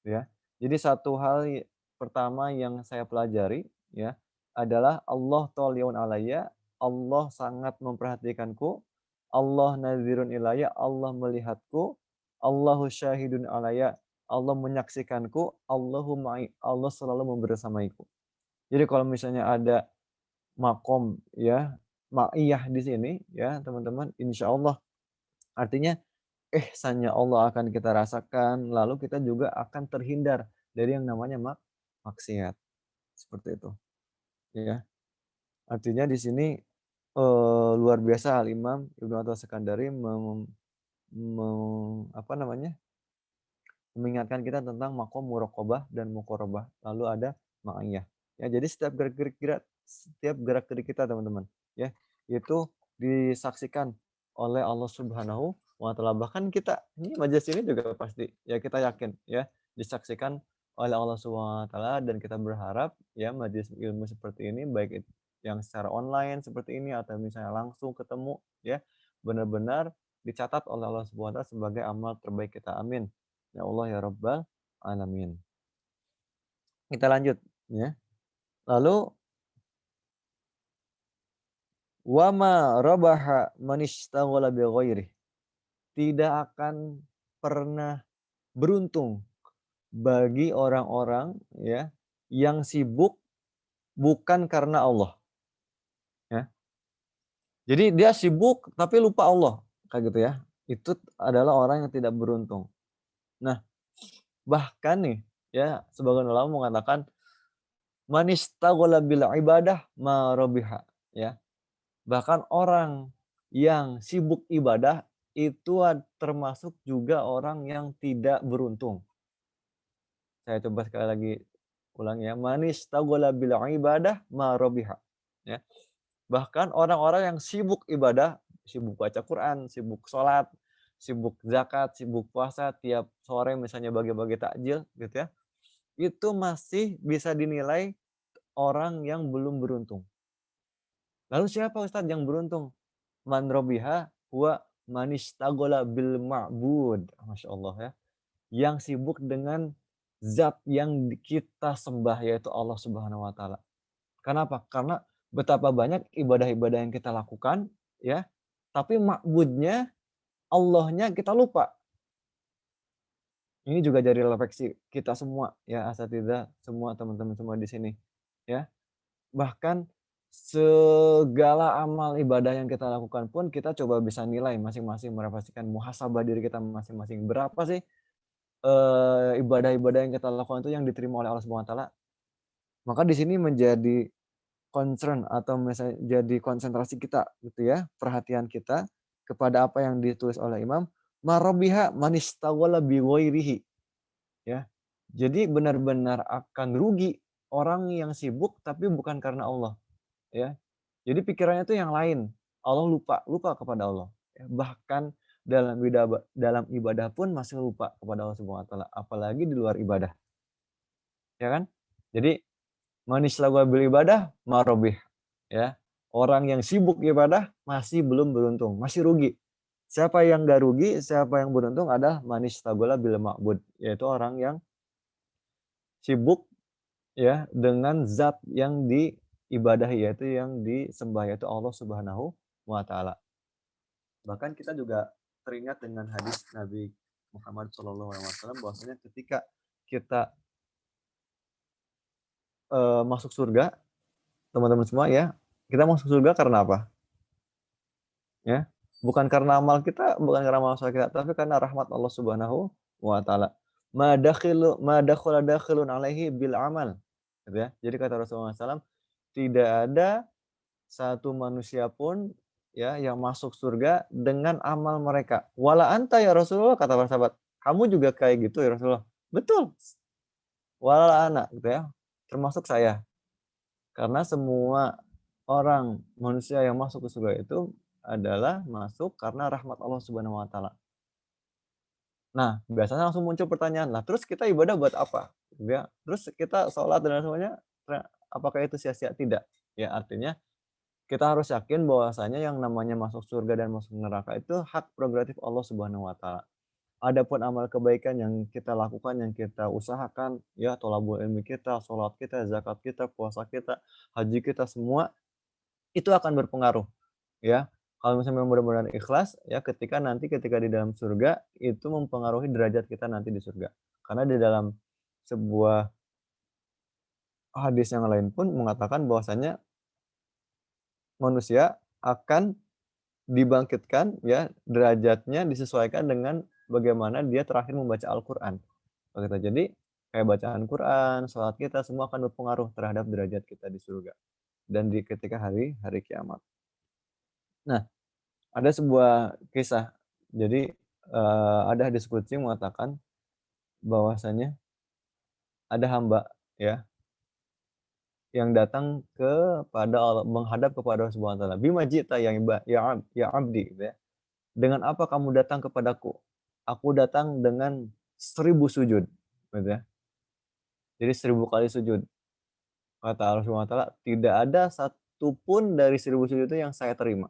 ya. Jadi satu hal pertama yang saya pelajari ya, adalah Allah toli'un alayya, Allah sangat memperhatikanku, Allah nadhirun ilayya, Allah melihatku, Allahu syahidun alayya, Allah menyaksikanku, Allahu ma'i, Allah selalu membersamaiku. Jadi kalau misalnya ada makom ya, ma'iyah di sini ya teman-teman, insya Allah artinya ihsannya Allah akan kita rasakan, lalu kita juga akan terhindar dari yang namanya maksiat. Seperti itu, ya. Artinya di sini, luar biasa Al-Imam Ibnu Athaillah Sekandari apa namanya, mengingatkan kita tentang makom muraqabah dan muqarabah, lalu ada ma'iyah. Ya, jadi setiap gerak-gerik kita teman-teman, ya, itu disaksikan oleh Allah Subhanahu wa taala. Bahkan kita ini majelis ini juga pasti ya kita yakin ya disaksikan oleh Allah Subhanahu wa taala, dan kita berharap ya majelis ilmu seperti ini baik yang secara online seperti ini atau misalnya langsung ketemu ya, benar-benar dicatat oleh Allah Subhanahu wa taala sebagai amal terbaik kita. Amin. Ya Allah ya Rabbal alamin. Kita lanjut ya. Lalu wa ma rabaha man ishtaghala bi ghairihi. Tidak akan pernah beruntung bagi orang-orang ya yang sibuk bukan karena Allah, ya. Jadi dia sibuk tapi lupa Allah, kayak gitu ya. Itu adalah orang yang tidak beruntung. Nah, bahkan nih ya sebagian ulama mengatakan man ishtaghala bil ibadah ma rabiha, ya. Bahkan orang yang sibuk ibadah itu termasuk juga orang yang tidak beruntung. Saya coba sekali lagi ulang ya, manis taghala bil ibadah ma rabiha. Ya. Bahkan orang-orang yang sibuk ibadah, sibuk baca Quran, sibuk sholat, sibuk zakat, sibuk puasa, tiap sore misalnya bagi-bagi takjil gitu ya, itu masih bisa dinilai orang yang belum beruntung. Lalu siapa Ustadz yang beruntung? Man robiha huwa manistaghola bil ma'bud. Masya Allah ya. Yang sibuk dengan zat yang kita sembah yaitu Allah Subhanahu wa taala. Kenapa? Karena betapa banyak ibadah-ibadah yang kita lakukan ya, tapi ma'budnya, Allahnya kita lupa. Ini juga jadi refleksi kita semua ya asatidzah, semua teman-teman semua di sini ya. Bahkan segala amal ibadah yang kita lakukan pun kita coba bisa nilai masing-masing, merefleksikan muhasabah diri kita masing-masing. Berapa sih, ibadah-ibadah yang kita lakukan itu yang diterima oleh Allah Subhanahu wa taala? Maka di sini menjadi concern atau misalnya jadi konsentrasi kita gitu ya, perhatian kita kepada apa yang ditulis oleh Imam, "Marabiha manistawala biwairihi." Ya. Jadi benar-benar akan rugi orang yang sibuk tapi bukan karena Allah. Ya. Jadi pikirannya itu yang lain. Allah lupa, lupa kepada Allah. Ya, bahkan dalam ibadah pun masih lupa kepada Allah Subhanahu wa taala, apalagi di luar ibadah. Ya kan? Jadi man ishtaghala bil ibadah marobih, ya. Orang yang sibuk ibadah masih belum beruntung, masih rugi. Siapa yang nggak rugi, siapa yang beruntung adalah man ishtaghala bil ma'bud, yaitu orang yang sibuk ya dengan zat yang diibadahi, yaitu yang disembah, yaitu Allah Subhanahu wa taala. Bahkan kita juga teringat dengan hadis Nabi Muhammad SAW bahwasanya ketika kita masuk surga, teman-teman semua ya, kita masuk surga karena apa? Ya, bukan karena amal kita, bukan karena amal soleh kita, tapi karena rahmat Allah Subhanahu wa taala. Ma dakhala dakhilun alaihi bil amal. Gitu ya. Jadi kata Rasulullah SAW, tidak ada satu manusia pun ya yang masuk surga dengan amal mereka. Wala anta ya Rasulullah, kata para sahabat. Kamu juga kayak gitu ya Rasulullah. Betul. Wala ana gitu ya. Termasuk saya. Karena semua orang manusia yang masuk ke surga itu adalah masuk karena rahmat Allah Subhanahu wa taala. Nah, biasanya langsung muncul pertanyaan, "Lah, terus kita ibadah buat apa?" Gitu ya. Terus kita sholat dan semuanya, apakah itu sia-sia? Tidak. Ya, artinya kita harus yakin bahwasanya yang namanya masuk surga dan masuk neraka itu hak prerogatif Allah Subhanahu wa taala. Adapun amal kebaikan yang kita lakukan, yang kita usahakan, ya thalabul ilmi kita, sholat kita, zakat kita, puasa kita, haji kita, semua itu akan berpengaruh, ya. Kalau misalnya memang benar-benar ikhlas, ya ketika di dalam surga, itu mempengaruhi derajat kita nanti di surga. Karena di dalam sebuah hadis yang lain pun mengatakan bahwasanya manusia akan dibangkitkan ya, derajatnya disesuaikan dengan bagaimana dia terakhir membaca Al-Qur'an, begitu. Jadi, kayak bacaan Quran, salat kita semua akan berpengaruh terhadap derajat kita di surga dan di ketika hari hari kiamat. Nah, ada sebuah kisah. Jadi, ada hadis qudsi mengatakan bahwasanya ada hamba ya, yang datang kepada Allah, menghadap kepada Allah Subhanahu wa taala, "Bima ji'ta ya 'abdi," gitu ya. "Dengan apa kamu datang kepadaku?" "Aku datang dengan 1000 sujud," gitu ya. Jadi 1000 kali sujud. Kata Allah Subhanahu wa taala, "Tidak ada satu pun dari 1000 sujud itu yang saya terima."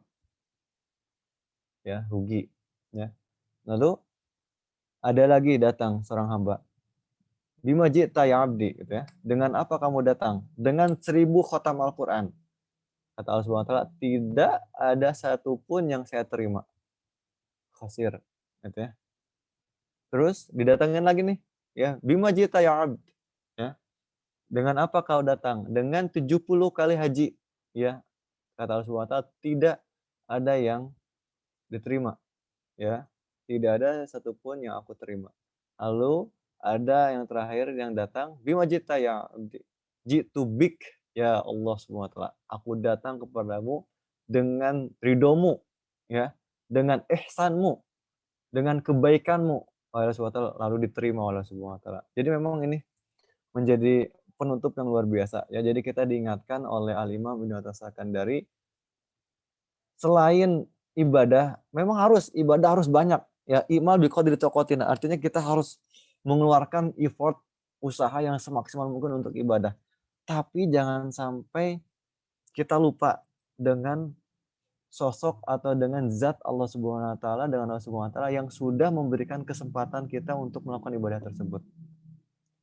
Ya, rugi, ya. Lalu ada lagi datang seorang hamba, "Bima ji'ta ya 'abdi," gitu ya. "Dengan apa kamu datang?" "Dengan 1000 khatam Al-Qur'an." Kata Allah Subhanahu wa taala, "Tidak ada satu pun yang saya terima." Khasir, gitu ya. Terus didatangin lagi nih, ya, "Bima ji'ta ya 'abd," ya. "Dengan apa kau datang?" "Dengan 70 kali haji." Ya, kata Allah Subhanahu wa taala, "Tidak ada yang diterima." Ya, "Tidak ada satu pun yang aku terima." Lalu ada yang terakhir yang datang, "Bima ji'ta ya 'abdi." "Ji'tu bik," ya Allah Subhanahu wa taala, "Aku datang kepadamu dengan ridhomu," ya, "dengan ihsanmu, dengan kebaikanmu." Allah Subhanahu wa taala lalu diterima oleh Allah Subhanahu wa taala. Jadi memang ini menjadi penutup yang luar biasa ya. Jadi kita diingatkan oleh Al-Imam Ibnu Athas Sakandari, selain ibadah, memang ibadah harus banyak ya, i'mal biqadri taqatina, artinya kita harus mengeluarkan effort, usaha yang semaksimal mungkin untuk ibadah. Tapi jangan sampai kita lupa dengan sosok atau dengan zat Allah Subhanahu wa taala, dengan Allah Subhanahu wa taala yang sudah memberikan kesempatan kita untuk melakukan ibadah tersebut.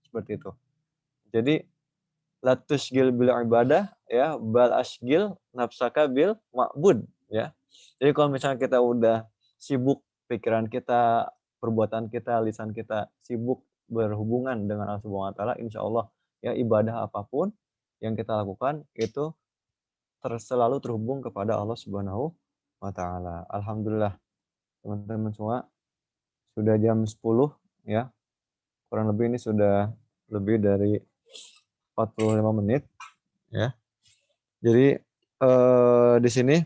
Seperti itu. Jadi la tusyghil bil ibadah ya, bal asghil nafsaka bil ma'bud ya. Jadi kalau misalnya kita udah sibuk, pikiran kita, perbuatan kita, lisan kita sibuk berhubungan dengan Allah Subhanahu wa taala, insyaallah ya ibadah apapun yang kita lakukan itu selalu terhubung kepada Allah Subhanahu wa taala. Alhamdulillah teman-teman semua, sudah jam 10 ya. Kurang lebih ini sudah lebih dari 45 menit ya. Jadi di sini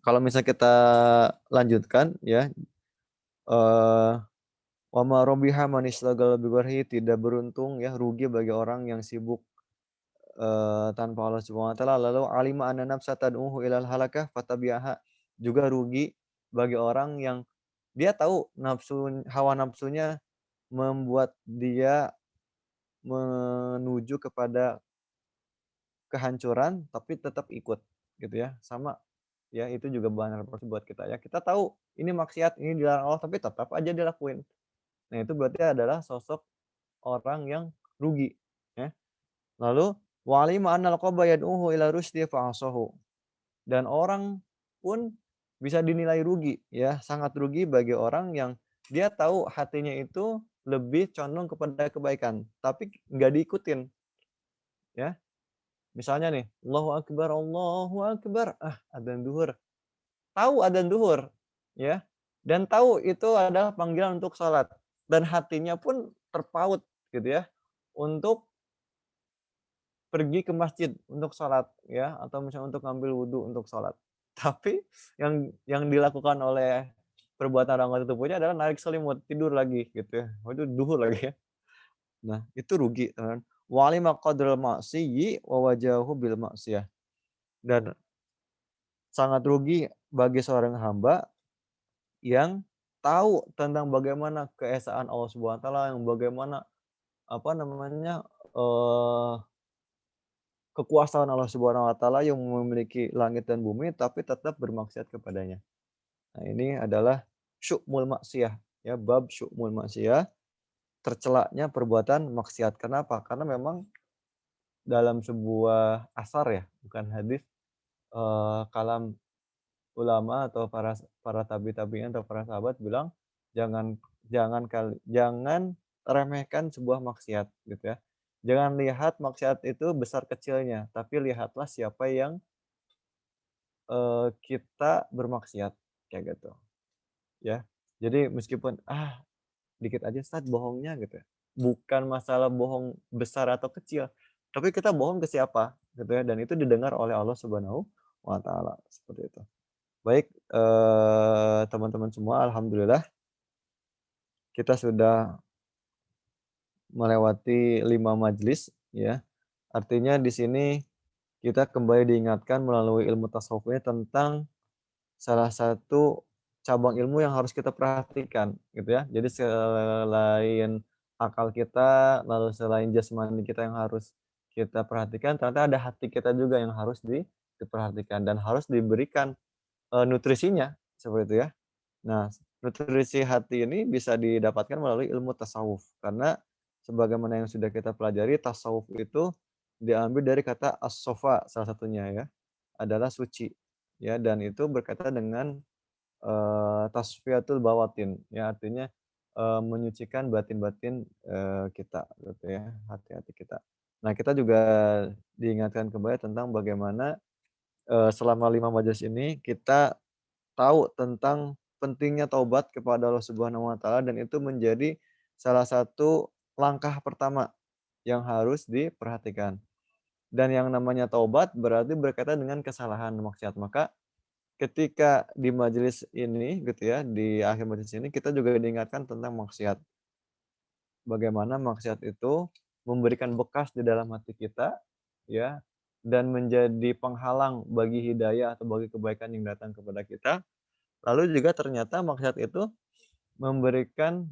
kalau misalnya kita lanjutkan ya, eee, wa ma rabiha man ishtaghala bi tidak beruntung ya, rugi bagi orang yang sibuk tanpa Allah Subhanahu wa taala. Lalu alima anna nafsa tad'uhu ilal halakah fatabi'aha, juga rugi bagi orang yang dia tahu hawa nafsunya membuat dia menuju kepada kehancuran tapi tetap ikut gitu ya. Sama ya itu juga bahan refleksi buat kita ya. Kita tahu ini maksiat, ini dilarang Allah tapi tetap aja dilakuin. Nah itu berarti adalah sosok orang yang rugi ya. Lalu wa'alima annal qabba yad'uhu ila rusdi fa'asahu. Dan orang pun bisa dinilai rugi ya, sangat rugi bagi orang yang dia tahu hatinya itu lebih condong kepada kebaikan, tapi nggak diikutin ya. Misalnya nih, Allahu akbar, ah adzan duhur. Tahu adzan duhur ya, dan tahu itu adalah panggilan untuk sholat dan hatinya pun terpaut gitu ya, untuk pergi ke masjid untuk sholat ya, atau misalnya untuk ngambil wudhu untuk sholat. Tapi yang dilakukan oleh perbuatan orang tersebutnya adalah narik selimut, tidur lagi gitu ya. Oh itu duhur lagi ya. Nah itu rugi teman. Wa alima qadral ma'siyyi wa wajahu bil ma'siyah. Dan sangat rugi bagi seorang hamba yang tahu tentang bagaimana keesaan Allah Subhanahu wa taala, yang bagaimana apa namanya, eee kekuasaan Allah Subhanahu wa taala yang memiliki langit dan bumi, tapi tetap bermaksiat kepadanya. Nah, ini adalah syu'mul maksiyah, ya, bab syu'mul maksiyah, tercelaknya perbuatan maksiat. Kenapa? Karena memang dalam sebuah asar ya, bukan hadis, kalam ulama atau para tabi'in atau para sahabat bilang, "Jangan jangan remehkan sebuah maksiat," gitu ya. Jangan lihat maksiat itu besar kecilnya, tapi lihatlah siapa yang kita bermaksiat, kayak gitu, ya. Jadi meskipun, dikit aja Ustaz bohongnya gitu ya, bukan masalah bohong besar atau kecil, tapi kita bohong ke siapa gitu ya, dan itu didengar oleh Allah Subhanahu wa taala, seperti itu. Baik, teman-teman semua alhamdulillah kita sudah melewati 5 majelis ya. Artinya di sini kita kembali diingatkan melalui ilmu tasawuf ini tentang salah satu cabang ilmu yang harus kita perhatikan gitu ya. Jadi selain akal kita, lalu selain jasmani kita yang harus kita perhatikan, ternyata ada hati kita juga yang harus diperhatikan dan harus diberikan, nutrisinya, seperti itu ya. Nah, nutrisi hati ini bisa didapatkan melalui ilmu tasawuf, karena sebagaimana yang sudah kita pelajari tasawuf itu diambil dari kata as-sofa salah satunya ya, adalah suci, ya dan itu berkaitan dengan tasfiyatul bawatin, ya artinya, menyucikan batin-batin, kita gitu ya, hati-hati kita. Nah kita juga diingatkan kembali tentang bagaimana, selama 5 majelis ini kita tahu tentang pentingnya taubat kepada Allah Subhanahu wa taala dan itu menjadi salah satu langkah pertama yang harus diperhatikan. Dan yang namanya taubat berarti berkaitan dengan kesalahan maksiat, maka ketika di majelis ini gitu ya, di akhir majelis ini kita juga diingatkan tentang maksiat. Bagaimana maksiat itu memberikan bekas di dalam hati kita ya, dan menjadi penghalang bagi hidayah atau bagi kebaikan yang datang kepada kita. Lalu juga ternyata maksiat itu memberikan,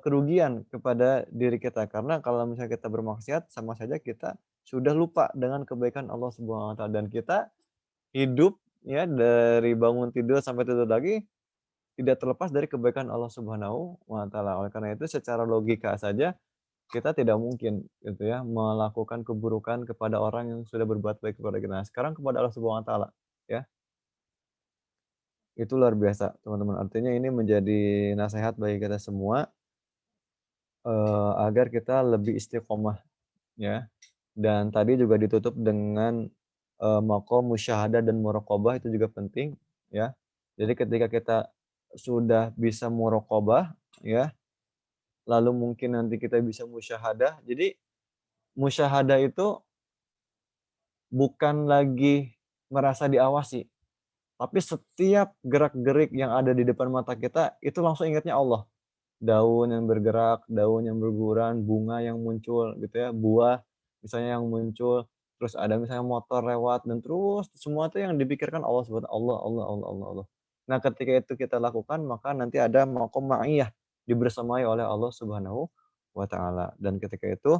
kerugian kepada diri kita. Karena kalau misalnya kita bermaksiat sama saja kita sudah lupa dengan kebaikan Allah Subhanahu wa taala dan kita hidup ya dari bangun tidur sampai tidur lagi, tidak terlepas dari kebaikan Allah Subhanahu wa taala. Oleh karena itu secara logika saja, kita tidak mungkin gitu ya, melakukan keburukan kepada orang yang sudah berbuat baik kepada kita. Nah, sekarang kepada Allah Subhanahu wa taala, ya. Itu luar biasa, teman-teman. Artinya ini menjadi nasihat bagi kita semua, agar kita lebih istiqomah, ya. Dan tadi juga ditutup dengan, maqam musyahadah dan muraqabah itu juga penting, ya. Jadi ketika kita sudah bisa muraqabah, ya, lalu mungkin nanti kita bisa musyahadah. Jadi musyahadah itu bukan lagi merasa diawasi, tapi setiap gerak-gerik yang ada di depan mata kita, itu langsung ingatnya Allah. Daun yang bergerak, daun yang berguguran, bunga yang muncul gitu ya, buah misalnya yang muncul, terus ada misalnya motor lewat dan terus semua itu yang dipikirkan Allah Subhanahu Allah Allah Allah Allah Allah. Nah, ketika itu kita lakukan maka nanti ada maqam ma'iyah, dibersamai oleh Allah Subhanahu wa taala dan ketika itu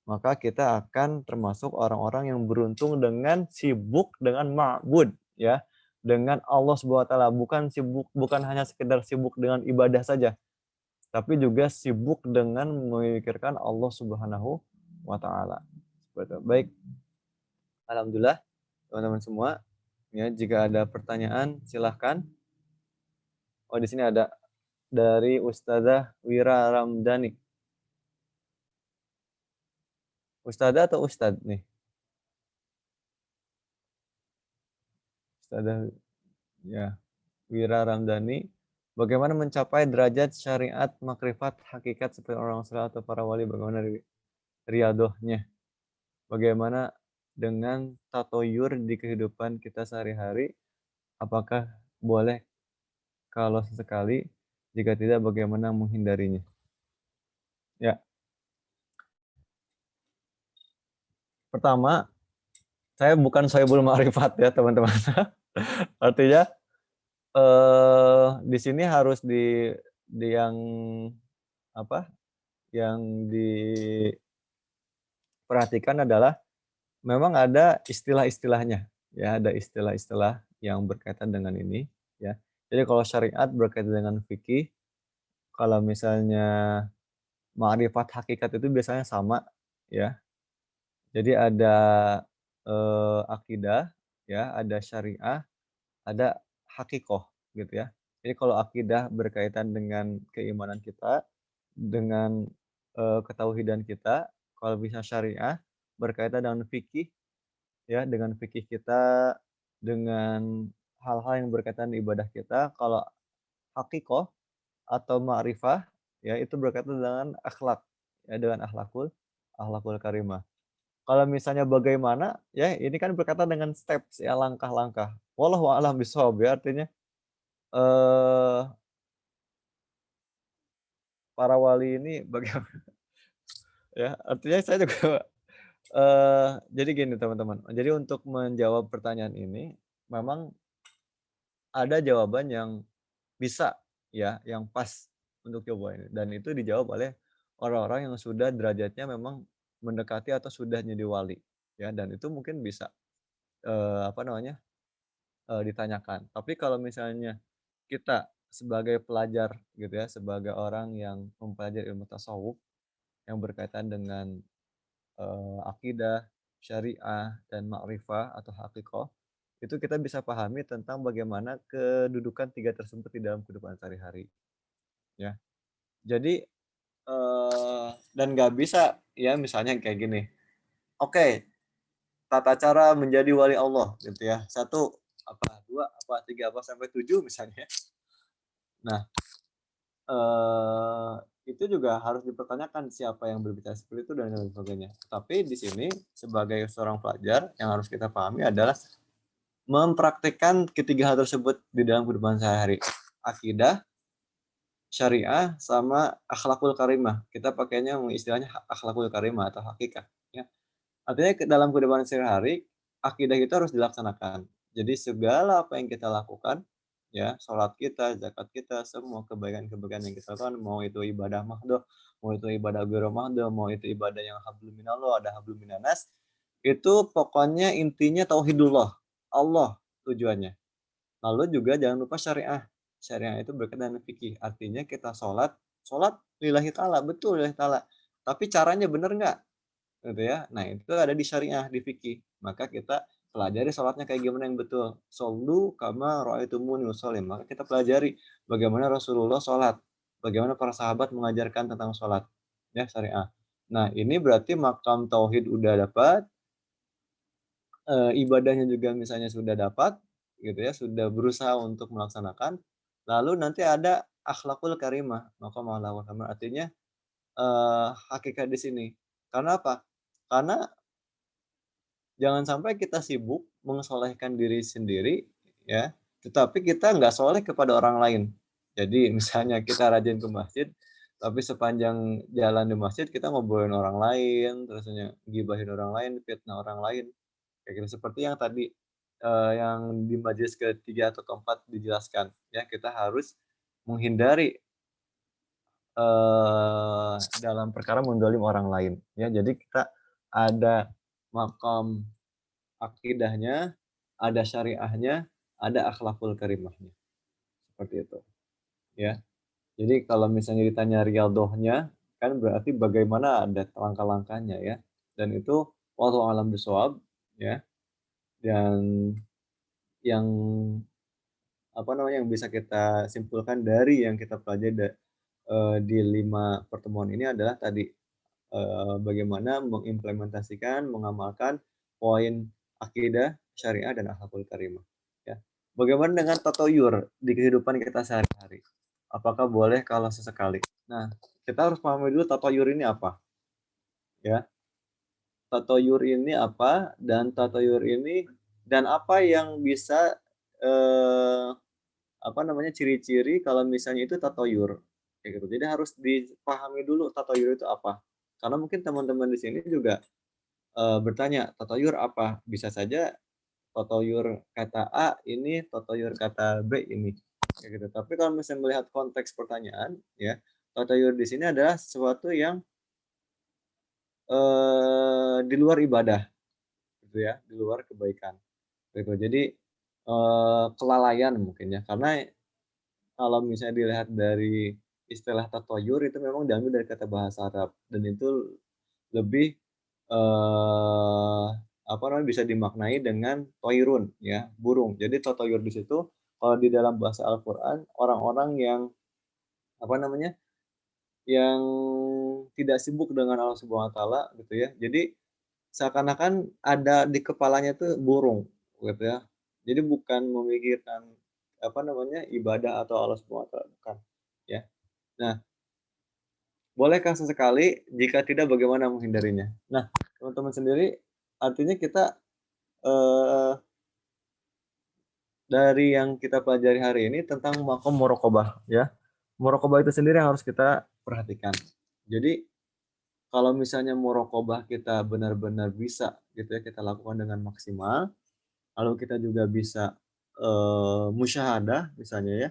maka kita akan termasuk orang-orang yang beruntung dengan sibuk dengan ma'bud, ya, dengan Allah Subhanahu wa taala, bukan hanya sekedar sibuk dengan ibadah saja, tapi juga sibuk dengan memikirkan Allah Subhanahu wa taala. Seperti itu. Baik, alhamdulillah teman-teman semua, ya, jika ada pertanyaan silahkan. Oh, di sini ada dari Ustazah Wira Ramdhani. Ustazah atau Ustadz nih? Ustazah, ya, Wira Ramdhani. Bagaimana mencapai derajat syariat, makrifat, hakikat seperti orang saleh atau para wali? Bagaimana riadohnya? Bagaimana dengan tatoyur di kehidupan kita sehari-hari? Apakah boleh kalau sesekali? Jika tidak, bagaimana menghindarinya? Ya, pertama, saya bukan sohibul ma'rifat ya teman-teman. Artinya di sini harus di yang apa? Yang diperhatikan adalah memang ada istilah-istilahnya, ya, ada istilah-istilah yang berkaitan dengan ini, ya. Jadi kalau syariat berkaitan dengan fikih, kalau misalnya ma'rifat hakikat itu biasanya sama, ya. Jadi ada akidah, ya, ada syariah, ada hakikoh, gitu ya. Jadi kalau akidah berkaitan dengan keimanan kita, dengan ketauhidan kita, kalau bisa syariah berkaitan dengan fikih, ya, dengan fikih kita, dengan hal-hal yang berkaitan ibadah kita. Kalau hakikoh atau ma'rifah, ya, itu berkaitan dengan akhlak, ya, dengan akhlakul karimah. Kalau misalnya bagaimana, ya, ini kan berkaitan dengan steps, ya, langkah-langkah. Wallahu a'lam bishawab, ya, artinya eh para wali ini bagaimana, ya, artinya saya juga jadi gini teman-teman, jadi untuk menjawab pertanyaan ini memang ada jawaban yang bisa, ya, yang pas untuk jawaban ini, dan itu dijawab oleh orang-orang yang sudah derajatnya memang mendekati atau sudah jadi wali, ya, dan itu mungkin bisa, apa namanya, ditanyakan. Tapi kalau misalnya kita sebagai pelajar gitu ya, sebagai orang yang mempelajari ilmu tasawuf yang berkaitan dengan, akidah, syariah, dan ma'rifah atau hakikoh, itu kita bisa pahami tentang bagaimana kedudukan tiga tersebut di dalam kehidupan sehari-hari, ya. Jadi, dan nggak bisa ya misalnya kayak gini, oke, tata cara menjadi wali Allah gitu ya, satu apa, 2 apa, 3 apa, sampai 7 misalnya. Nah, itu juga harus dipertanyakan siapa yang berbicara seperti itu dan lain sebagainya. Tapi di sini sebagai seorang pelajar yang harus kita pahami adalah mempraktikkan ketiga hal tersebut di dalam kehidupan sehari-hari. Akidah, syariah, sama akhlakul karimah. Kita pakainya istilahnya akhlakul karimah atau hakikat, ya. Artinya dalam kehidupan sehari-hari, akidah itu harus dilaksanakan. Jadi segala apa yang kita lakukan, ya, sholat kita, zakat kita, semua kebaikan-kebaikan yang kita lakukan, mau itu ibadah mahdoh, mau itu ibadah ghairu mahdoh, mau itu ibadah yang hablum minallah, ada hablum minanas, itu pokoknya intinya tauhidullah, Allah tujuannya. Lalu juga jangan lupa syariah. Syariah itu berkaitan dengan fikih. Artinya kita sholat, sholat lillahi ta'ala, betul lillahi ta'ala. Tapi caranya benar nggak? Gitu ya. Nah, itu ada di syariah, di fikih. Maka kita pelajari sholatnya kayak gimana yang betul. Shollu kama ra'aitumuni usolli. Maka kita pelajari bagaimana Rasulullah sholat. Bagaimana para sahabat mengajarkan tentang sholat. Ya, syariah. Nah, ini berarti makam tauhid udah dapat, ibadahnya juga misalnya sudah dapat, gitu ya, sudah berusaha untuk melaksanakan, lalu nanti ada akhlakul karimah, maka akhlakul karimah artinya, hakikat di sini. Karena apa? Karena jangan sampai kita sibuk mensolehkan diri sendiri, ya, tetapi kita nggak soleh kepada orang lain. Jadi misalnya kita rajin ke masjid, tapi sepanjang jalan di masjid kita ngobrolin orang lain, terus ngibahin orang lain, fitnah orang lain. Kayak gitu, seperti yang tadi, yang di majelis ketiga atau keempat dijelaskan, ya, kita harus menghindari dalam perkara mendolim orang lain. Ya, jadi kita ada makam akidahnya, ada syariahnya, ada akhlakul karimahnya. Seperti itu. Ya. Jadi kalau misalnya ditanya riyadhahnya, kan berarti bagaimana ada langkah-langkahnya ya. Dan itu wallahu alam bisawab ya. Dan yang apa namanya yang bisa kita simpulkan dari yang kita pelajari di 5 pertemuan ini adalah tadi bagaimana mengimplementasikan, mengamalkan poin akidah, syariah, dan akhlakul karimah. Ya. Bagaimana dengan tatoyur di kehidupan kita sehari-hari? Apakah boleh kalau sesekali? Nah, kita harus pahami dulu tatoyur ini apa. Ya, tatoyur ini apa dan apa yang bisa eh, apa namanya ciri-ciri kalau misalnya itu tatoyur kayak gitu. Jadi harus dipahami dulu tatoyur itu apa. Karena mungkin teman-teman di sini juga bertanya, "Tatoyur apa?" Bisa saja tatoyur kata A ini, tatoyur kata B ini, kayak gitu. Tapi kalau misalnya melihat konteks pertanyaan, ya, tatoyur di sini adalah sesuatu yang di luar ibadah, gitu ya, di luar kebaikan, gitu. Jadi kelalaian mungkin ya, karena kalau misalnya dilihat dari istilah tatoyur itu memang diambil dari kata bahasa Arab dan itu lebih eee, apa namanya, bisa dimaknai dengan toirun ya, burung. Jadi tatoyur di situ kalau di dalam bahasa Al-Qur'an orang-orang yang apa namanya, yang tidak sibuk dengan Allah Subhanahu wa taala gitu ya. Jadi seakan-akan ada di kepalanya tuh burung gitu ya. Jadi bukan memikirkan apa namanya, ibadah atau Allah Subhanahu wa taala, bukan, ya. Nah, bolehkah sesekali? Jika tidak bagaimana menghindarinya? Nah, teman-teman sendiri artinya kita Eee, dari yang kita pelajari hari ini tentang maqam muraqabah ya. Muraqabah itu sendiri yang harus kita perhatikan. Jadi kalau misalnya muraqabah kita benar-benar bisa gitu ya, kita lakukan dengan maksimal, lalu kita juga bisa, musyahadah misalnya ya,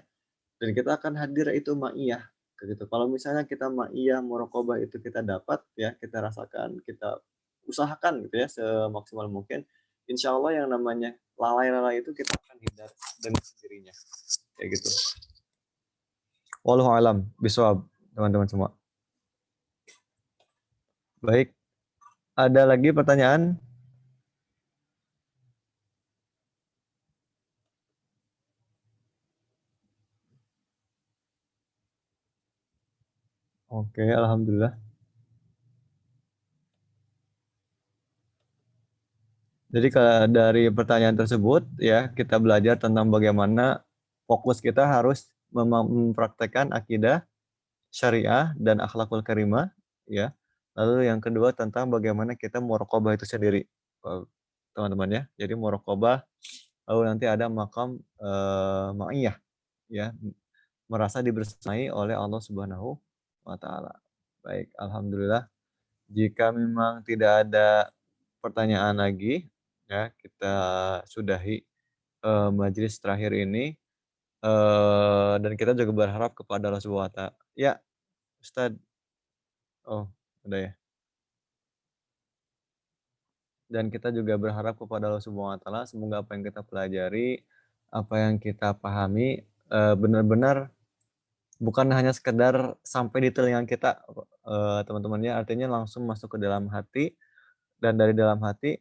dan kita akan hadir itu ma'iyah, kayak gitu. Kalau misalnya kita ma'iyah, muraqabah itu kita dapat ya, kita rasakan, kita usahakan gitu ya semaksimal mungkin, insya Allah yang namanya lalai-lalai itu kita akan hindar dengan sendirinya, kayak gitu. Wallahu alam bisawab, teman-teman semua. Baik, ada lagi pertanyaan? Oke, alhamdulillah. Jadi dari pertanyaan tersebut ya kita belajar tentang bagaimana fokus kita harus mempraktekkan akidah, syariah dan akhlakul karimah ya. Lalu yang kedua tentang bagaimana kita muraqabah itu sendiri. Teman-teman ya. Jadi muraqabah lalu nanti ada makam ma'iyah ya, merasa dibersamai oleh Allah Subhanahu wa taala. Baik, alhamdulillah. Jika memang tidak ada pertanyaan lagi ya, kita sudahi majelis terakhir ini dan kita juga berharap kepada Allah Subhanahu wa taala. Ya, Ustaz. Oh, udah ya. Dan kita juga berharap kepada Allah Subhanahu wa taala semoga apa yang kita pelajari, apa yang kita pahami benar-benar bukan hanya sekedar sampai di telinga kita teman-teman ya, artinya langsung masuk ke dalam hati dan dari dalam hati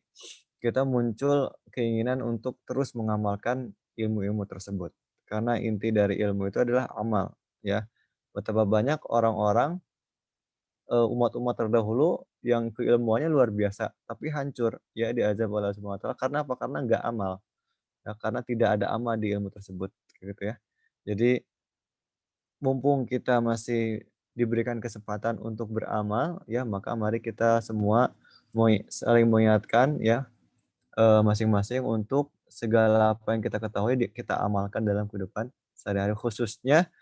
kita muncul keinginan untuk terus mengamalkan ilmu-ilmu tersebut. Karena inti dari ilmu itu adalah amal ya. Betapa banyak orang-orang umat-umat terdahulu yang keilmuannya luar biasa, tapi hancur ya diazab oleh Allah Subhanahu wa taala karena apa? Karena nggak amal, ya karena tidak ada amal di ilmu tersebut, kayak gitu ya. Jadi mumpung kita masih diberikan kesempatan untuk beramal ya, maka mari kita semua saling mengingatkan ya, masing-masing untuk segala apa yang kita ketahui kita amalkan dalam kehidupan sehari-hari, khususnya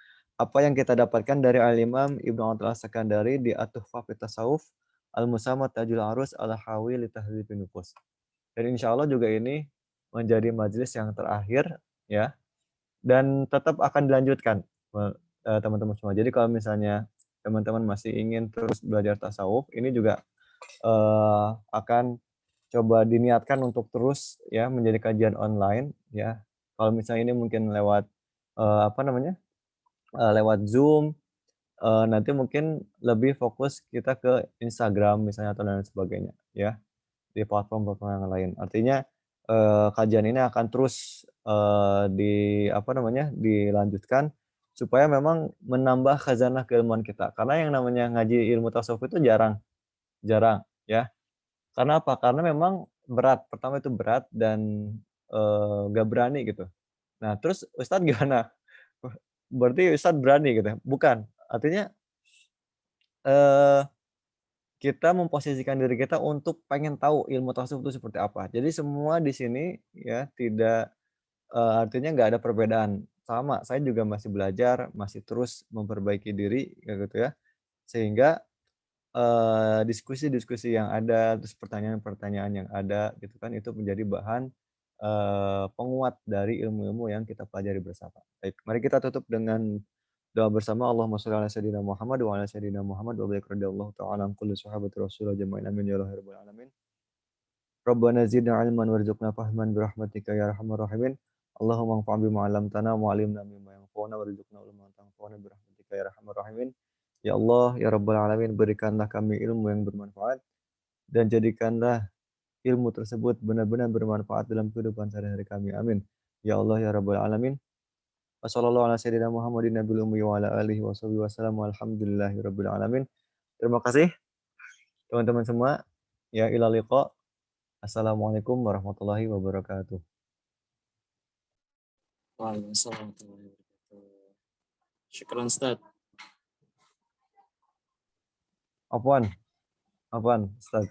apa yang kita dapatkan dari Al-Imam Ibnu Athaillah As-Sakandari di At-Tuhfah fi Tasawuf Al-Musamma Tajul Arus Al-Hawi li Tahdhibin Nufus. Dan insya Allah juga ini menjadi majelis yang terakhir ya dan tetap akan dilanjutkan teman-teman semua. Jadi kalau misalnya teman-teman masih ingin terus belajar tasawuf, ini juga akan coba diniatkan untuk terus ya menjadi kajian online ya. Kalau misalnya ini mungkin lewat apa namanya? Lewat Zoom, nanti mungkin lebih fokus kita ke Instagram misalnya atau dan lain sebagainya ya, di platform-platform yang lain. Artinya, kajian ini akan terus, di apa namanya, dilanjutkan supaya memang menambah khazanah keilmuan kita. Karena yang namanya ngaji ilmu tasawuf itu jarang jarang ya. Karena apa? Karena memang berat, pertama itu berat dan, nggak berani gitu. Nah terus Ustadz gimana? Berarti Ustadz berani gitu? Bukan, artinya, eee, kita memposisikan diri kita untuk pengen tahu ilmu tasawuf itu seperti apa. Jadi semua di sini ya tidak, artinya nggak ada perbedaan. Sama, saya juga masih belajar, masih terus memperbaiki diri kayak gitu ya. Sehingga, diskusi-diskusi yang ada, terus pertanyaan-pertanyaan yang ada gitu kan, itu menjadi bahan, penguat dari ilmu-ilmu yang kita pelajari bersama. Baik, mari kita tutup dengan doa bersama. Allahumma shalli ala sayyidina Muhammad wa ala sayyidina Muhammad wa barik radhiyallahu ta'ala an kulli sahabati Rasulillah jama'in amin ya rabbal alamin. Rabbana zidna ilman warzuqna fahman birahmatika ya arhamar rahimin. Allahumma anfa' bima 'allamtana wa 'allimna mimma yanfa'una warzuqna ilman tanfa'una birahmatika ya arhamar rahimin. Ya Allah, ya Rabbal Alamin, berikanlah kami ilmu yang bermanfaat dan jadikanlah ilmu tersebut benar-benar bermanfaat dalam kehidupan sehari-hari kami. Amin. Ya Allah, ya Rabbal Alamin. Wassallallahu ala sayyidina Muhammadin nabil ummi wa ala alihi wa sahbihi wasallam walhamdulillahi rabbil alamin. Terima kasih teman-teman semua. Ya ila liqa. Assalamualaikum warahmatullahi wabarakatuh. Waalaikumsalam warahmatullahi wabarakatuh. Syukran Ustaz. Afwan, Ustaz.